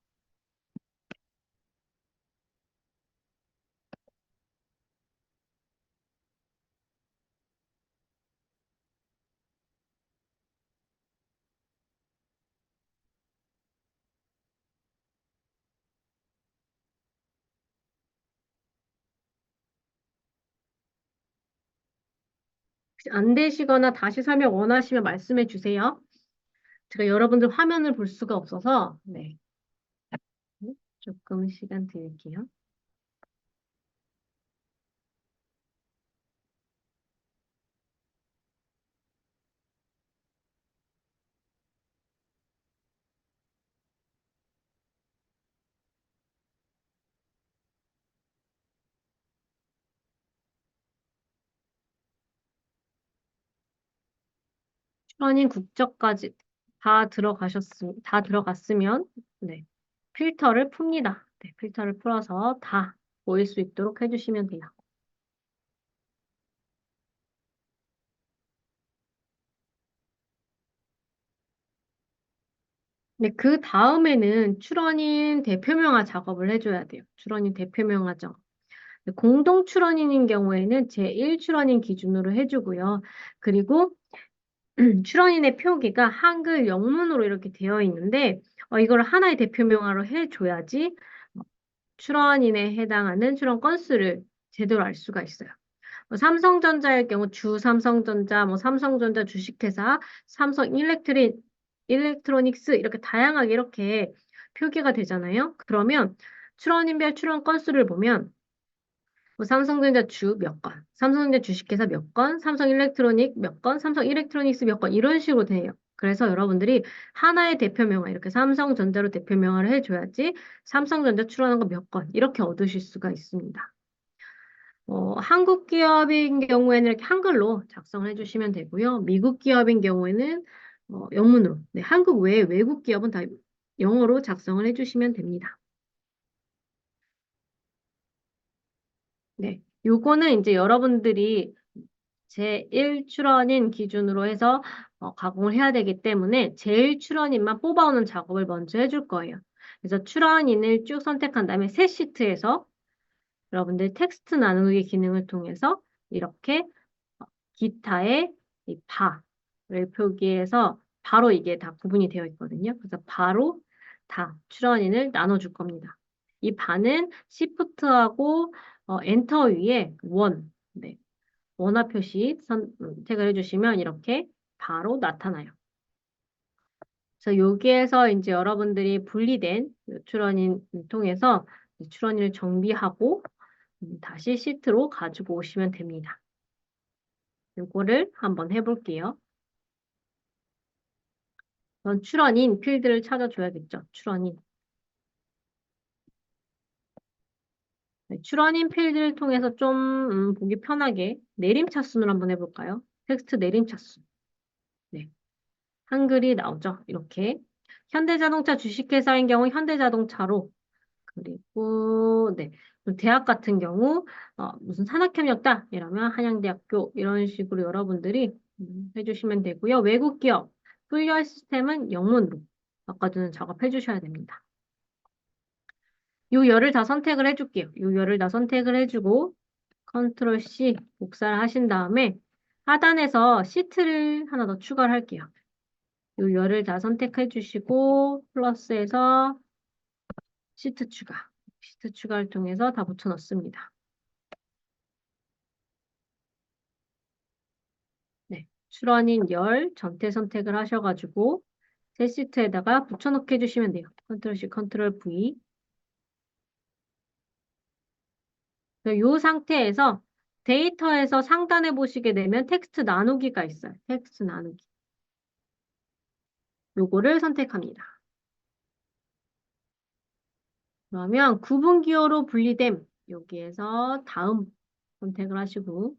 혹시 안 되시거나 다시 설명 원하시면 말씀해 주세요. 제가 여러분들 화면을 볼 수가 없어서 네, 조금 시간 드릴게요. 출원인 국적까지 다 들어갔으면 네, 필터를 풉니다. 네, 필터를 풀어서 다 보일 수 있도록 해주시면 돼요. 네, 그 다음에는 출원인 대표명화 작업을 해줘야 돼요. 출원인 대표명화 작업. 네, 공동 출원인인 경우에는 제1출원인 기준으로 해주고요. 그리고 출원인의 표기가 한글 영문으로 이렇게 되어 있는데 이걸 하나의 대표명화로 해줘야지 출원인에 해당하는 출원 건수를 제대로 알 수가 있어요. 삼성전자의 경우 주 삼성전자, 뭐 삼성전자 주식회사, 삼성 일렉트로닉스 이렇게 다양하게 이렇게 표기가 되잖아요. 그러면 출원인별 출원 건수를 보면 뭐 삼성전자 주 몇 건, 삼성전자 주식회사 몇 건, 삼성 일렉트로닉 몇 건, 삼성 일렉트로닉스 몇 건 이런 식으로 돼요. 그래서 여러분들이 하나의 대표명화 이렇게 삼성전자로 대표명화를 해줘야지 삼성전자 출원한 거 몇 건 이렇게 얻으실 수가 있습니다. 한국 기업인 경우에는 이렇게 한글로 작성을 해주시면 되고요. 미국 기업인 경우에는 영문으로, 네, 한국 외에 외국 기업은 다 영어로 작성을 해주시면 됩니다. 네, 요거는 이제 여러분들이 제1출원인 기준으로 해서 가공을 해야 되기 때문에 제1출원인만 뽑아오는 작업을 먼저 해줄 거예요. 그래서 출원인을 쭉 선택한 다음에 새 시트에서 여러분들 텍스트 나누기 기능을 통해서 이렇게 기타의 이 바를 표기해서 바로 이게 다 구분이 되어 있거든요. 그래서 바로 다 출원인을 나눠줄 겁니다. 이 바는 시프트하고 엔터 위에 원, 네, 원화 표시 선택을 해주시면 이렇게 바로 나타나요. 그래서 여기에서 이제 여러분들이 분리된 출원인 통해서 출원인을 정비하고 다시 시트로 가지고 오시면 됩니다. 이거를 한번 해볼게요. 전 출원인 필드를 찾아줘야겠죠. 출원인. 네, 출원인 필드를 통해서 좀 보기 편하게 내림차순을 한번 해볼까요? 텍스트 내림차순. 네, 한글이 나오죠. 이렇게. 현대자동차 주식회사인 경우 현대자동차로 그리고 네, 대학 같은 경우 무슨 산학협력다 이러면 한양대학교 이런 식으로 여러분들이 해주시면 되고요. 외국 기업 풀리얼 시스템은 영문으로 바꿔주는 작업 해주셔야 됩니다. 요 열을 다 선택을 해줄게요. 요 열을 다 선택을 해주고 컨트롤 C 복사를 하신 다음에 하단에서 시트를 하나 더 추가를 할게요. 요 열을 다 선택해 주시고 플러스에서 시트 추가. 시트 추가를 통해서 다 붙여 넣습니다. 네. 출원인 열 전체 선택을 하셔가지고 새 시트에다가 붙여넣기 해주시면 돼요. 컨트롤 C, 컨트롤 V. 이 상태에서 데이터에서 상단에 보시게 되면 텍스트 나누기가 있어요. 텍스트 나누기. 요거를 선택합니다. 그러면 구분 기호로 분리됨. 여기에서 다음 선택을 하시고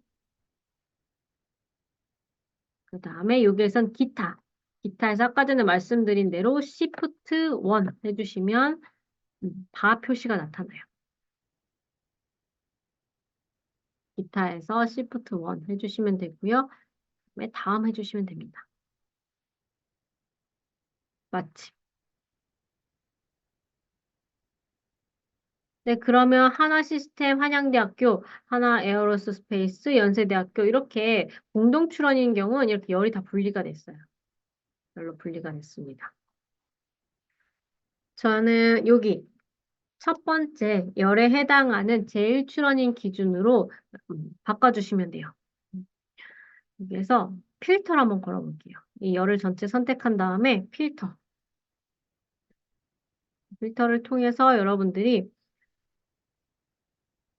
그 다음에 여기에선 기타. 기타에서 아까 전에 말씀드린 대로 Shift 1 해주시면 바 표시가 나타나요. 기타에서 Shift 1 해주시면 되고요. 그다음에 다음 해주시면 됩니다. 마침. 네, 그러면 하나 시스템 한양대학교, 하나 에어로스페이스 연세대학교 이렇게 공동 출원인 경우는 이렇게 열이 다 분리가 됐어요. 열로 분리가 됐습니다. 저는 여기 첫 번째 열에 해당하는 제일 출원인 기준으로 바꿔주시면 돼요. 여기에서 필터를 한번 걸어볼게요. 이 열을 전체 선택한 다음에 필터. 필터를 통해서 여러분들이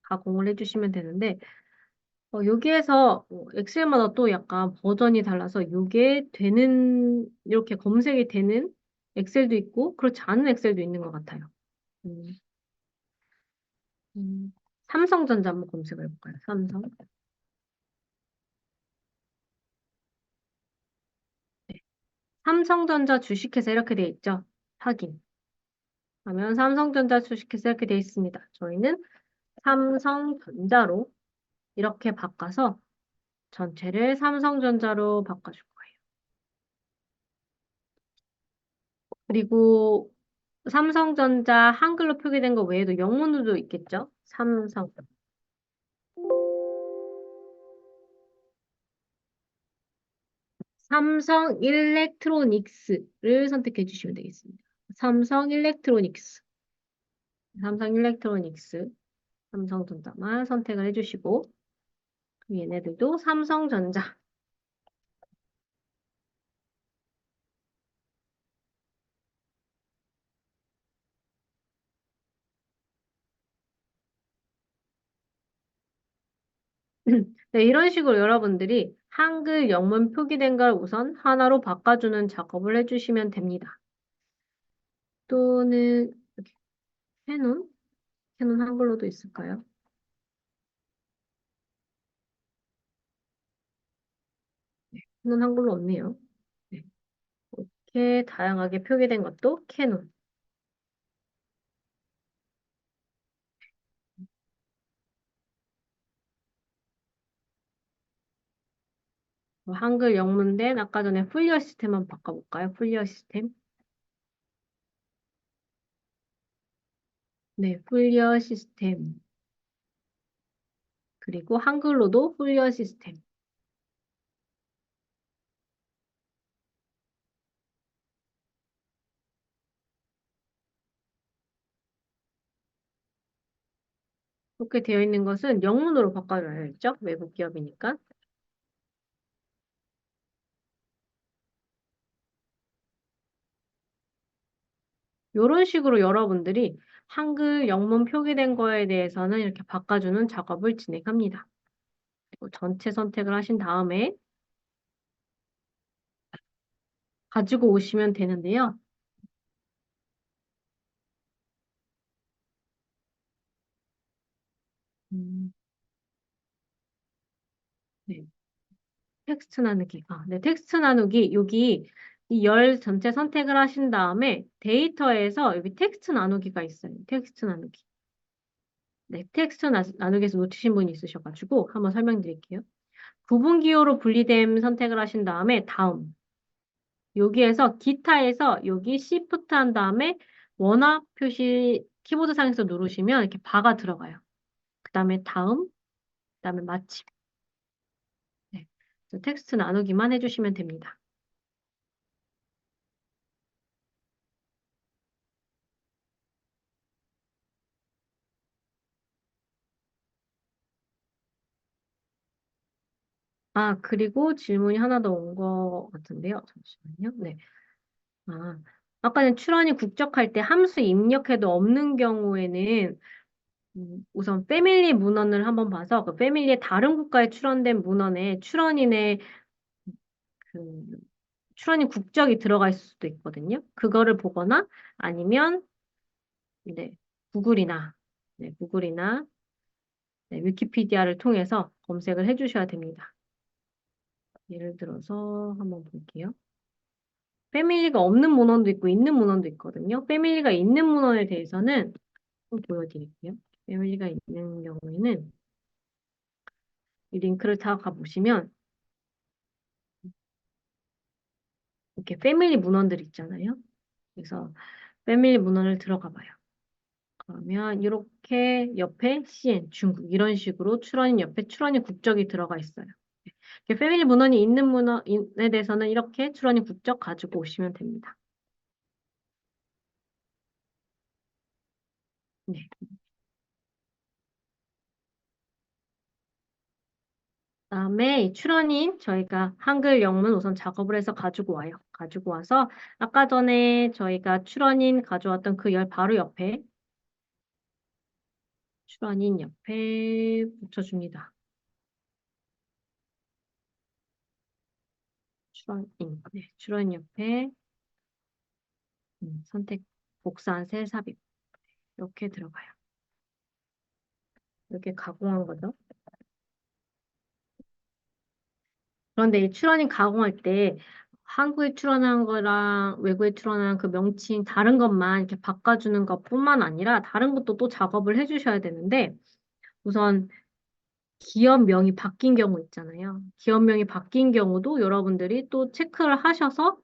가공을 해주시면 되는데 여기에서 엑셀마다 또 약간 버전이 달라서 이게 되는 이렇게 검색이 되는 엑셀도 있고 그렇지 않은 엑셀도 있는 것 같아요. 음, 삼성전자 한번 검색을 해볼까요? 삼성. 네. 삼성전자 주식회사 이렇게 돼 있죠? 확인. 그러면 삼성전자 주식회사 이렇게 돼 있습니다. 저희는 삼성전자로 이렇게 바꿔서 전체를 삼성전자로 바꿔줄 거예요. 그리고 삼성전자 한글로 표기된 거 외에도 영문으로도 있겠죠? 삼성 일렉트로닉스를 선택해 주시면 되겠습니다. 삼성 일렉트로닉스. 삼성 일렉트로닉스. 삼성전자만 선택을 해주시고 얘네들도 삼성전자. 네, 이런 식으로 여러분들이 한글, 영문 표기된 걸 우선 하나로 바꿔주는 작업을 해주시면 됩니다. 또는 이렇게 캐논? 캐논 한글로도 있을까요? 캐논 한글로 없네요. 네, 이렇게 다양하게 표기된 것도 캐논. 한글 영문된 아까 전에 풀리어 시스템 한번 바꿔볼까요? 풀리어 시스템. 네, 한글 영문된 아까 전에 풀리어 시스템 한번 바꿔볼까요? 풀리어 시스템. 풀리어 시스템. 네, 한글 영문된 아까 전에 풀리어 시스템 한번 바꿔볼까요? 풀리어 시스템. 풀리어 시스템. 풀리어 시스템. 풀리어 시스템. 그리고 삼성전자 네, 폴리어 시스템. 그리고 한글로도 폴리어 시스템. 이렇게 되어 있는 것은 영문으로 바꿔줘야 했죠? 외국 기업이니까. 이런 식으로 여러분들이 한글 영문 표기된 거에 대해서는 이렇게 바꿔주는 작업을 진행합니다. 그리고 전체 선택을 하신 다음에 가지고 오시면 되는데요. 음, 네. 텍스트 나누기. 네, 텍스트 나누기. 여기 이 열 전체 선택을 하신 다음에 데이터에서 여기 텍스트 나누기가 있어요. 텍스트 나누기. 네, 텍스트 나누기에서 놓치신 분이 있으셔가지고 한번 설명드릴게요. 구분 기호로 분리됨 선택을 하신 다음에 다음. 여기에서 기타에서 여기 Shift 한 다음에 원화 표시 키보드 상에서 누르시면 이렇게 바가 들어가요. 그 다음에 다음, 그 다음에 마침. 네. 그래서 텍스트 나누기만 해주시면 됩니다. 그리고 질문이 하나 더 온 거 같은데요. 잠시만요. 네. 아, 아까는 출원이 국적할 때 함수 입력해도 없는 경우에는 우선 패밀리 문헌을 한번 봐서 그 패밀리의 다른 국가에 출원된 문헌에 출원인의 그 출원인 국적이 들어가 있을 수도 있거든요. 그거를 보거나 아니면 네, 구글이나 구글이나 위키피디아를 통해서 검색을 해주셔야 됩니다. 예를 들어서 한번 볼게요. 패밀리가 없는 문헌도 있고 있는 문헌도 있거든요. 패밀리가 있는 문헌에 대해서는 좀 보여드릴게요. 패밀리가 있는 경우에는 이 링크를 다 가보시면 이렇게 패밀리 문헌들 있잖아요. 그래서 패밀리 문헌을 들어가 봐요. 그러면 이렇게 옆에 CN, 중국 이런 식으로 출원인 옆에 출원인 국적이 들어가 있어요. 이렇게 패밀리 문헌이 있는 문헌에 대해서는 이렇게 출원인 국적 가지고 오시면 됩니다. 네. 그다음에 이 출원인 저희가 한글 영문 우선 작업을 해서 가지고 와요. 가지고 와서 아까 전에 저희가 출원인 가져왔던 그 열 바로 옆에 출원인 옆에 붙여줍니다. 출원인, 네, 출원인 옆에 선택 복사한 셀 삽입 이렇게 들어가요. 이렇게 가공한 거죠. 그런데 이 출원인 가공할 때 한국에 출원한 거랑 외국에 출원한 그 명칭 다른 것만 이렇게 바꿔주는 것뿐만 아니라 다른 것도 또 작업을 해주셔야 되는데 우선 기업명이 바뀐 경우 있잖아요. 기업명이 바뀐 경우도 여러분들이 또 체크를 하셔서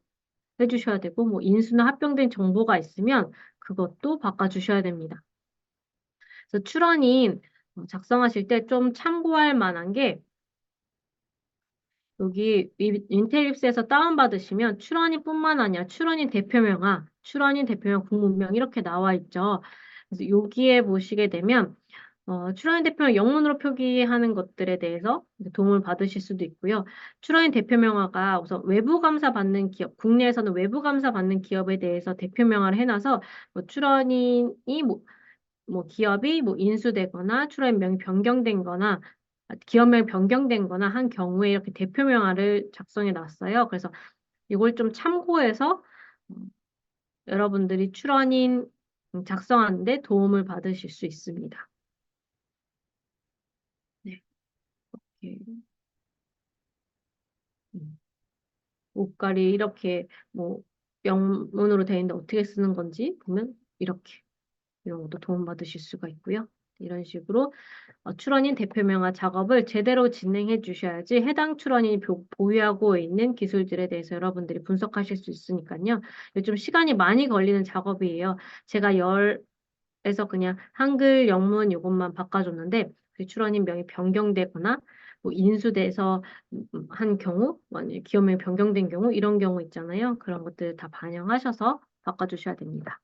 해주셔야 되고 뭐 인수나 합병된 정보가 있으면 그것도 바꿔주셔야 됩니다. 그래서 출원인 작성하실 때 좀 참고할 만한 게 여기 인텔립스에서 다운받으시면 출원인뿐만 아니라 출원인 대표명아, 출원인 대표명 국문명 이렇게 나와 있죠. 그래서 여기에 보시게 되면 출원인 대표명 영문으로 표기하는 것들에 대해서 도움을 받으실 수도 있고요. 출원인 대표명화가 우선 외부 감사 받는 기업, 국내에서는 외부 감사 받는 기업에 대해서 대표명화를 해놔서 뭐 출원인이 뭐 기업이 뭐 인수되거나 출원명이 변경된 거나 기업명이 변경된 거나 한 경우에 이렇게 대표명화를 작성해 놨어요. 그래서 이걸 좀 참고해서 어, 여러분들이 출원인 작성하는데 도움을 받으실 수 있습니다. 네. 이렇게, 음, 옷갈이 이렇게 뭐 영문으로 되어 있는데 어떻게 쓰는 건지 보면 이렇게 이런 것도 도움 받으실 수가 있고요. 이런 식으로 출원인 대표명화 작업을 제대로 진행해 주셔야지 해당 출원인이 보유하고 있는 기술들에 대해서 여러분들이 분석하실 수 있으니까요. 요즘 시간이 많이 걸리는 작업이에요. 제가 에서 그냥 한글 영문 이것만 바꿔줬는데 그 출원인 명이 변경되거나 뭐 인수돼서 한 경우, 아니 기업명이 변경된 경우 이런 경우 있잖아요. 그런 것들 다 반영하셔서 바꿔주셔야 됩니다.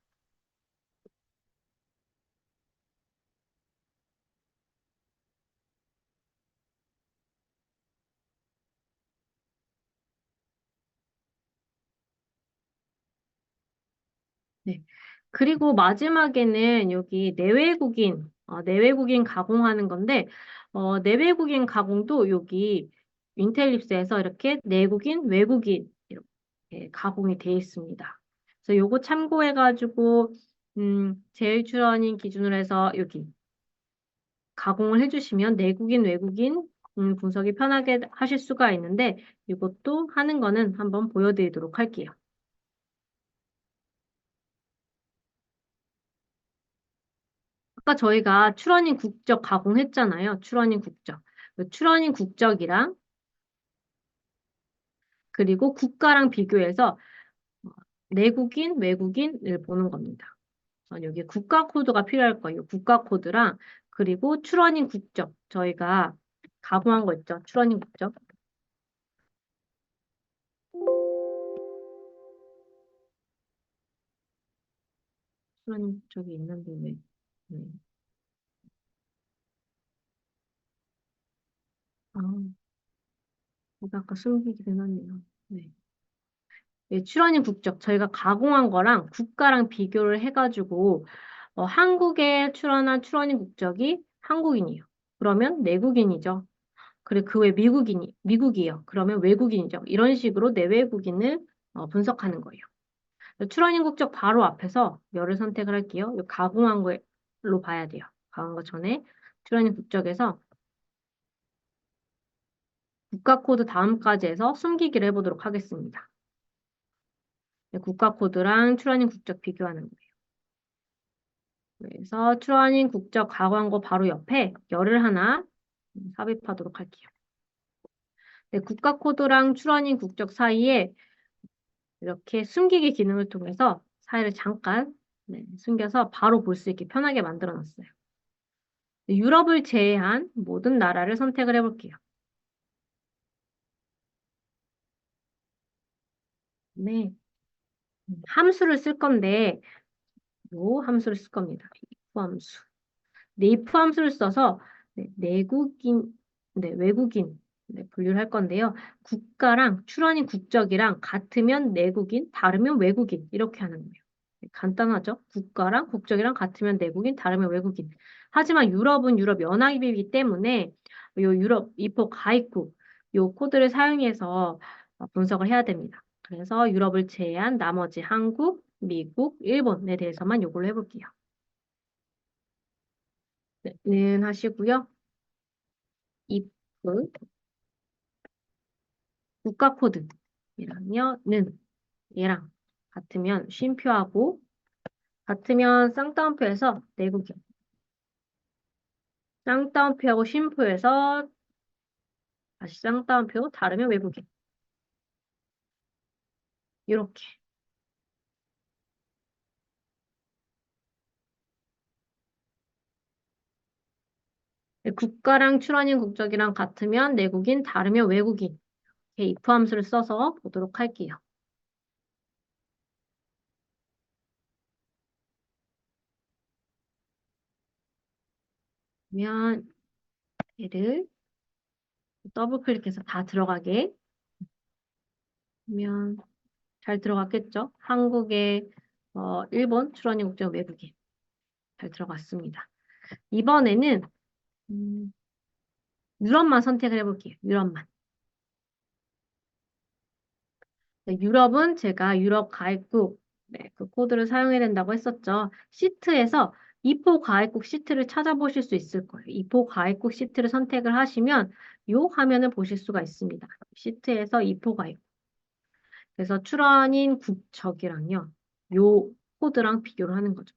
네. 그리고 마지막에는 여기 내외국인 가공하는 건데, 내외국인 가공도 여기 인텔립스에서 이렇게 내국인, 외국인 이렇게 가공이 되어 있습니다. 그래서 요거 참고해가지고, 제일 출원인 기준으로 해서 여기 가공을 해주시면 내국인, 외국인 분석이 편하게 하실 수가 있는데, 이것도 하는 거는 한번 보여드리도록 할게요. 아까 저희가 출원인 국적 가공했잖아요. 출원인 국적. 그 출원인 국적이랑 그리고 국가랑 비교해서 내국인, 외국인을 보는 겁니다. 여기 국가 코드가 필요할 거예요. 국가 코드랑 그리고 출원인 국적. 저희가 가공한 거 있죠. 출원인 국적. 출원인 국적이 있는데 왜? 네. 아, 이거 아까 숨기긴 하네요. 네. 네, 출원인 국적. 저희가 가공한 거랑 국가랑 비교를 해가지고 한국에 출원한 출원인 국적이 한국인이에요. 그러면 내국인이죠. 그리고 그 외 미국이에요. 그러면 외국인이죠. 이런 식으로 내외국인을 분석하는 거예요. 출원인 국적 바로 앞에서 열을 선택을 할게요. 이 가공한 걸로 봐야 돼요. 가공한 거 전에 출원인 국적에서 국가 코드 다음까지 해서 숨기기를 해보도록 하겠습니다. 네, 국가 코드랑 출원인 국적 비교하는 거예요. 그래서 출원인 국적 가공한 거 바로 옆에 열을 하나 삽입하도록 할게요. 네, 국가 코드랑 출원인 국적 사이에 이렇게 숨기기 기능을 통해서 사이를 잠깐 숨겨서 바로 볼 수 있게 편하게 만들어 놨어요. 네, 유럽을 제외한 모든 나라를 선택을 해볼게요. 네, 함수를 쓸 건데 요 함수를 쓸 겁니다. if 함수. 네, if 함수를 써서 내국인, 외국인 분류를 할 건데요. 국가랑 출원인 국적이랑 같으면 내국인, 다르면 외국인 이렇게 하는 거예요. 간단하죠? 국가랑 국적이랑 같으면 내국인, 다르면 외국인. 하지만 유럽은 유럽 연합이기 때문에 요 유럽 이포 가입국 요 코드를 사용해서 분석을 해야 됩니다. 그래서 유럽을 제외한 나머지 한국, 미국, 일본에 대해서만 요걸로 해볼게요. 네, 는 하시고요. if 국가 코드이랑요, 얘랑 같으면 쉼표하고 같으면 쌍따옴표에서 내국인. 쌍따옴표하고 쉼표에서 다시 쌍따옴표 다르면 외국인. 이렇게. 국가랑 출원인 국적이랑 같으면 내국인, 다르면 외국인. 이렇게 if 함수를 써서 보도록 할게요. 그러면 얘를 더블 클릭해서 다 들어가게 하면 잘 들어갔겠죠? 한국에 일본 출원인 국적 외국인 잘 들어갔습니다. 이번에는 음, 유럽만 선택을 해볼게요. 유럽만. 네, 유럽은 제가 유럽 가입국 그 코드를 사용해야 된다고 했었죠. 시트에서 이포 가입국 시트를 찾아보실 수 있을 거예요. 이포 가입국 시트를 선택을 하시면 요 화면을 보실 수가 있습니다. 시트에서 이포 가입국. 그래서 출원인 국적이랑요. 요 코드랑 비교를 하는 거죠.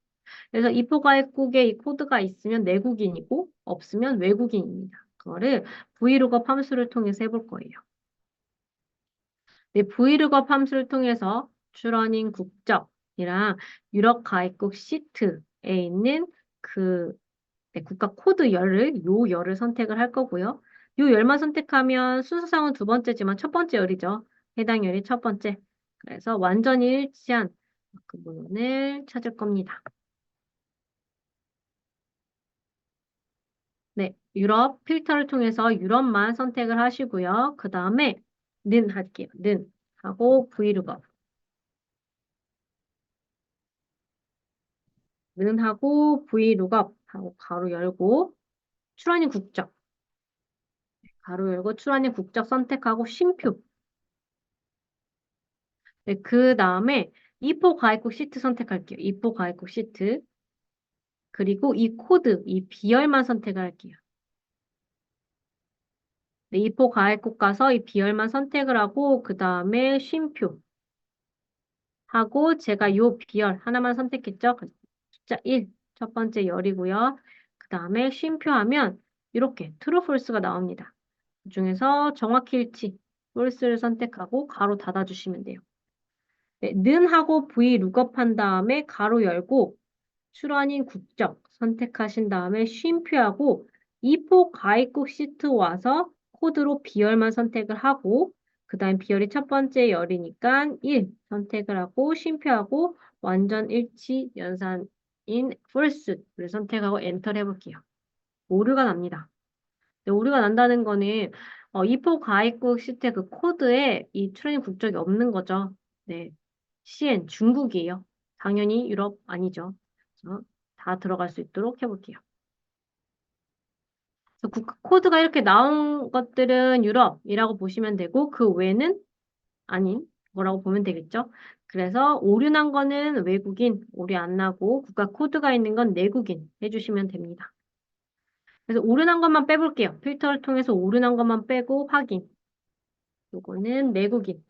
그래서 이포 가입국에 이 코드가 있으면 내국인이고 없으면 외국인입니다. 그거를 브이로그업 함수를 통해서 해볼 거예요. 네, 브이로그업 함수를 통해서 출원인 국적이랑 유럽 가입국 시트 있는 그 네, 국가 코드 요 열을 선택을 할 거고요. 요 열만 선택하면 순서상은 두 번째지만 첫 번째 열이죠. 해당 열이 첫 번째. 그래서 완전히 일치한 그 문헌을 찾을 겁니다. 네, 유럽 필터를 통해서 유럽만 선택을 하시고요. 그 다음에 는 할게요. 는 하고 브이로그업. 는 하고 브이로그업 하고 가로 열고 출원인 국적. 가로 열고 출원인 국적 선택하고 쉼표. 네, 그 다음에 이포 가입국 시트 선택할게요. 이포 가입국 시트. 그리고 이 코드, 이 비열만 선택을 할게요. 네, 이포 가입국 가서 이 비열만 선택을 하고 그 다음에 쉼표 하고 제가 요 비열 하나만 선택했죠. 그 숫자 1, 첫 번째 열이고요. 그 다음에 쉼표하면 이렇게 true, false가 나옵니다. 그 중에서 정확히 일치, false를 선택하고 가로 닫아주시면 돼요. 네, 는 하고 v 룩업 한 다음에 가로 열고 출원인 국적 선택하신 다음에 쉼표하고 이포 가입국 시트 와서 코드로 비열만 선택을 하고 그 다음 비열이 첫 번째 열이니까 1 선택을 하고 쉼표하고 완전 일치 연산인 false를 선택하고 엔터를 해볼게요. 오류가 납니다. 네, 오류가 난다는 거는 이포 가입국 시트 그 코드에 이 출원인 국적이 없는 거죠. 네, CN 중국이에요. 당연히 유럽 아니죠. 그래서 다 들어갈 수 있도록 해볼게요. 그래서 국가 코드가 이렇게 나온 것들은 유럽이라고 보시면 되고 그 외는 아닌 거라고 보면 되겠죠. 그래서 오류 난 거는 외국인, 오류 안 나고 국가 코드가 있는 건 내국인 해주시면 됩니다. 그래서 오류 난 것만 빼볼게요. 필터를 통해서 오류 난 것만 빼고 확인. 요거는 내국인.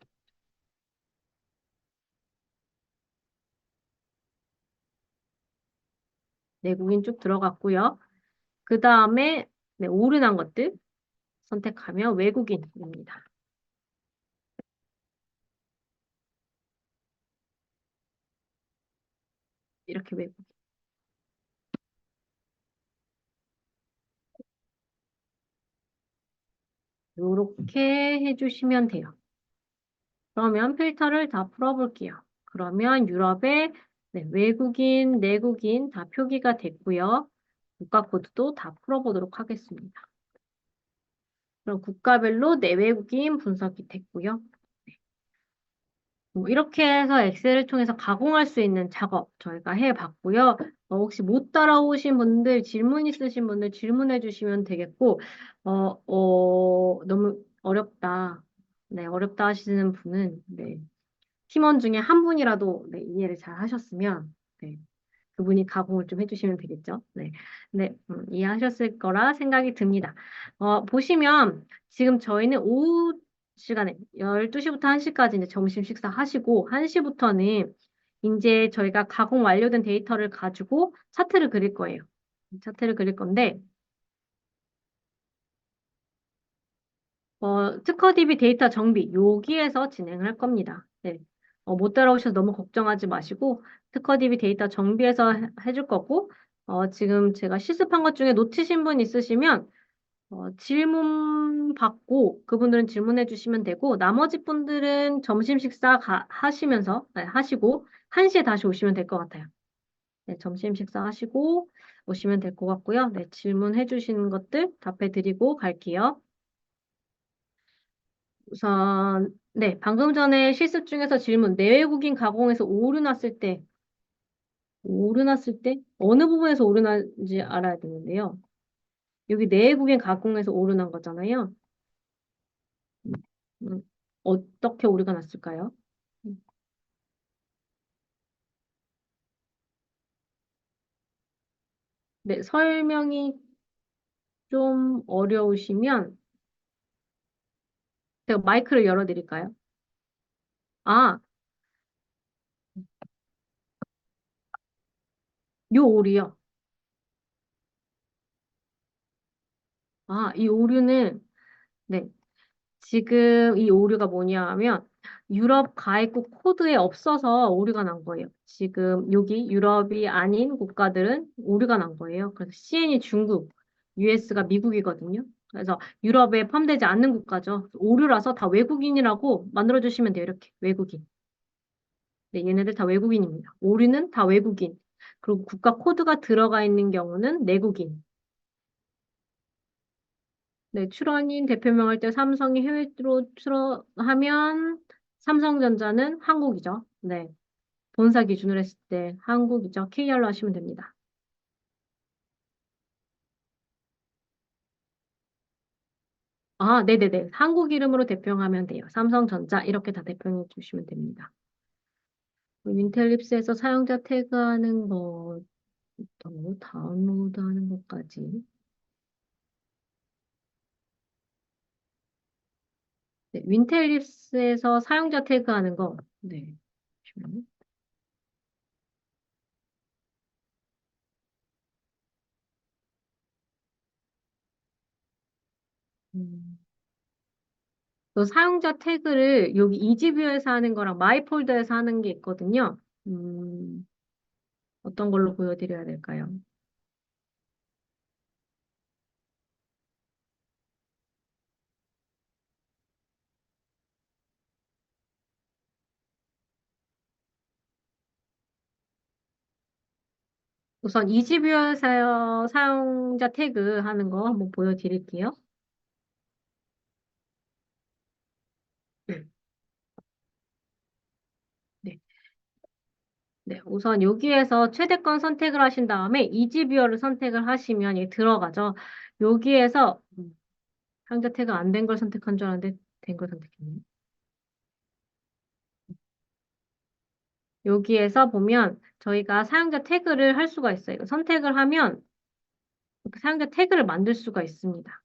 내국인 쭉 들어갔고요. 그 다음에 네, 오류 난 것들 선택하면 외국인입니다. 이렇게 외국인. 요렇게 해주시면 돼요. 그러면 필터를 다 풀어볼게요. 그러면 유럽의 네, 외국인, 내국인 다 표기가 됐고요. 국가 코드도 다 풀어보도록 하겠습니다. 그럼 국가별로 내외국인 분석이 됐고요. 뭐 이렇게 해서 엑셀을 통해서 가공할 수 있는 작업 저희가 해봤고요. 혹시 못 따라오신 분들, 질문 있으신 분들 질문해 주시면 되겠고, 너무 어렵다. 네, 어렵다 하시는 분은, 네, 팀원 중에 한 분이라도 네, 이해를 잘 하셨으면, 네, 그분이 가공을 좀 해주시면 되겠죠. 네, 네, 이해하셨을 거라 생각이 듭니다. 보시면 지금 저희는 오후 시간에 12시부터 1시까지 이제 점심 식사 하시고 1시부터는 이제 저희가 가공 완료된 데이터를 가지고 차트를 그릴 거예요. 차트를 그릴 건데 특허 DB 데이터 정비 여기에서 진행할 겁니다. 네. 못 따라오셔서 너무 걱정하지 마시고 특허 DB 데이터 정비해서 해줄 거고 지금 제가 실습한 것 중에 놓치신 분 있으시면 질문 받고 그분들은 질문해 주시면 되고 나머지 분들은 점심 식사 하시면서 네, 하시고 1시에 다시 오시면 될 것 같아요. 네, 점심 식사 하시고 오시면 될 것 같고요. 네, 질문해 주시는 것들 답해 드리고 갈게요. 우선 네, 방금 전에 실습 중에서 질문 내외국인 가공에서 오류 났을 때 어느 부분에서 오류 난지 알아야 되는데요. 여기 내외국인 가공에서 오류 난 거잖아요. 음, 어떻게 오류가 났을까요? 음, 네, 설명이 좀 어려우시면 제가 마이크를 열어드릴까요? 아, 요 오류요. 이 오류는 네, 지금 이 오류가 뭐냐 하면 유럽 가입국 코드에 없어서 오류가 난 거예요. 지금 여기 유럽이 아닌 국가들은 오류가 난 거예요. 그래서 CN이 중국, US가 미국이거든요. 그래서 유럽에 포함되지 않는 국가죠. 오류라서 다 외국인이라고 만들어주시면 돼요. 이렇게 외국인. 네, 얘네들 다 외국인입니다. 오류는 다 외국인. 그리고 국가 코드가 들어가 있는 경우는 내국인. 네, 출원인 대표명 할 때 삼성이 해외로 출원하면 삼성전자는 한국이죠. 네. 본사 기준으로 했을 때 한국이죠. KR로 하시면 됩니다. 아, 네네네. 한국 이름으로 대표하면 돼요. 삼성전자 이렇게 다 대표해 주시면 됩니다. 윈텔립스에서 사용자 태그하는 것부터 다운로드하는 것까지. 네, 윈텔립스에서 사용자 태그하는 거. 네. 잠시만요. 음. 그 사용자 태그를 여기 이지뷰에서 하는 거랑 마이폴더에서 하는 게 있거든요. 어떤 걸로 보여드려야 될까요? 우선 이지뷰에서 사용자 태그 하는 거 한번 보여드릴게요. 네. 네. 네. 우선 여기에서 최대권 선택을 하신 다음에 이지뷰어를 선택을 하시면 이게 들어가죠. 여기에서 사용자 태그 안 된 걸 선택한 줄 알았는데 된 걸 선택했네요. 여기에서 보면 저희가 사용자 태그를 할 수가 있어요. 선택을 하면 이렇게 사용자 태그를 만들 수가 있습니다.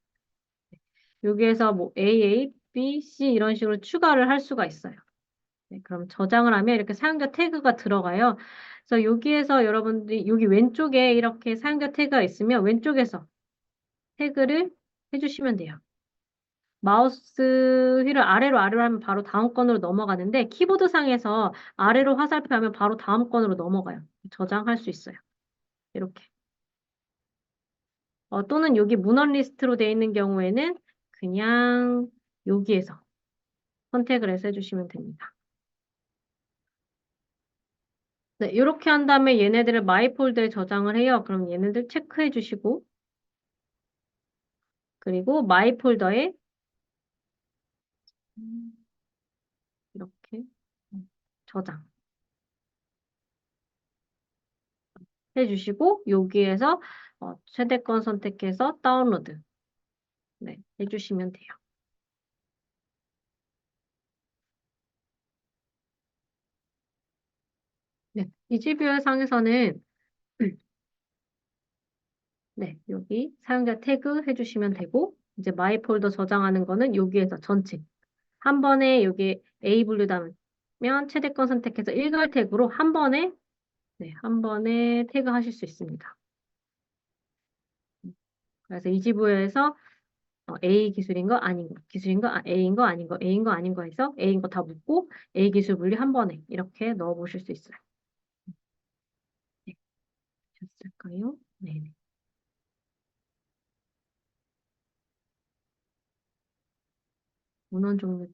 여기에서 뭐 AA, B, C 이런 식으로 추가를 할 수가 있어요. 네, 그럼 저장을 하면 이렇게 사용자 태그가 들어가요. 그래서 여기에서 여러분들이 여기 왼쪽에 이렇게 사용자 태그가 있으면 왼쪽에서 태그를 해주시면 돼요. 마우스 휠을 아래로 하면 바로 다음 건으로 넘어가는데 키보드 상에서 아래로 화살표 하면 바로 다음 건으로 넘어가요. 저장할 수 있어요. 이렇게. 또는 여기 문헌 리스트로 되어 있는 경우에는 그냥 여기에서 선택을 해서 해주시면 됩니다. 네, 이렇게 한 다음에 얘네들을 마이 폴더에 저장을 해요. 그럼 얘네들 체크해 주시고, 그리고 마이 폴더에 음, 이렇게 저장 해 주시고, 여기에서 최대권 선택해서 다운로드 네, 해주시면 돼요. 네, 이지뷰어 상에서는 네, 여기 사용자 태그 해주시면 되고, 이제 마이 폴더 저장하는 거는 여기에서 전체 한 번에 여기 A 분류다면 최대권 선택해서 일괄 태그로 한 번에 네, 한 번에 태그하실 수 있습니다. 그래서 이지부에서 A 기술인 거 아닌 거, 기술인 거 A인 거 아닌 거, A인 거 아닌 거 해서 A인 거 다 묻고 A 기술 분리 한 번에 이렇게 넣어 보실 수 있어요. 네, 됐을까요? 네. 문헌 종류.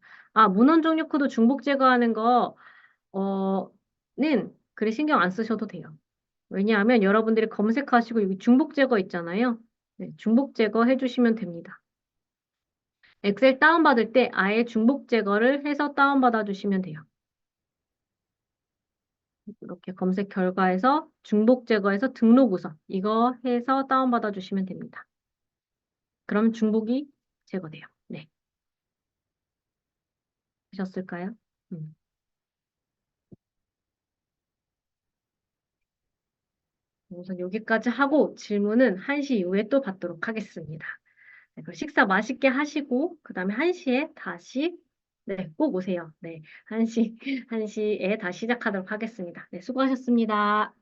문헌 종류 코드 중복 제거하는 거, 그리 신경 안 쓰셔도 돼요. 왜냐하면 여러분들이 검색하시고 여기 중복 제거 있잖아요. 네, 중복 제거 해주시면 됩니다. 엑셀 다운받을 때 아예 중복 제거를 해서 다운받아 주시면 돼요. 이렇게 검색 결과에서 중복 제거해서 등록 우선 이거 해서 다운받아 주시면 됩니다. 그럼 중복이 제거돼요. 네. 되셨을까요? 음. 우선 여기까지 하고 질문은 1시 이후에 또 받도록 하겠습니다. 네, 그럼 식사 맛있게 하시고 그다음에 1시에 다시 네, 꼭 오세요. 네. 1시, 1시에 다시 시작하도록 하겠습니다. 네, 수고하셨습니다.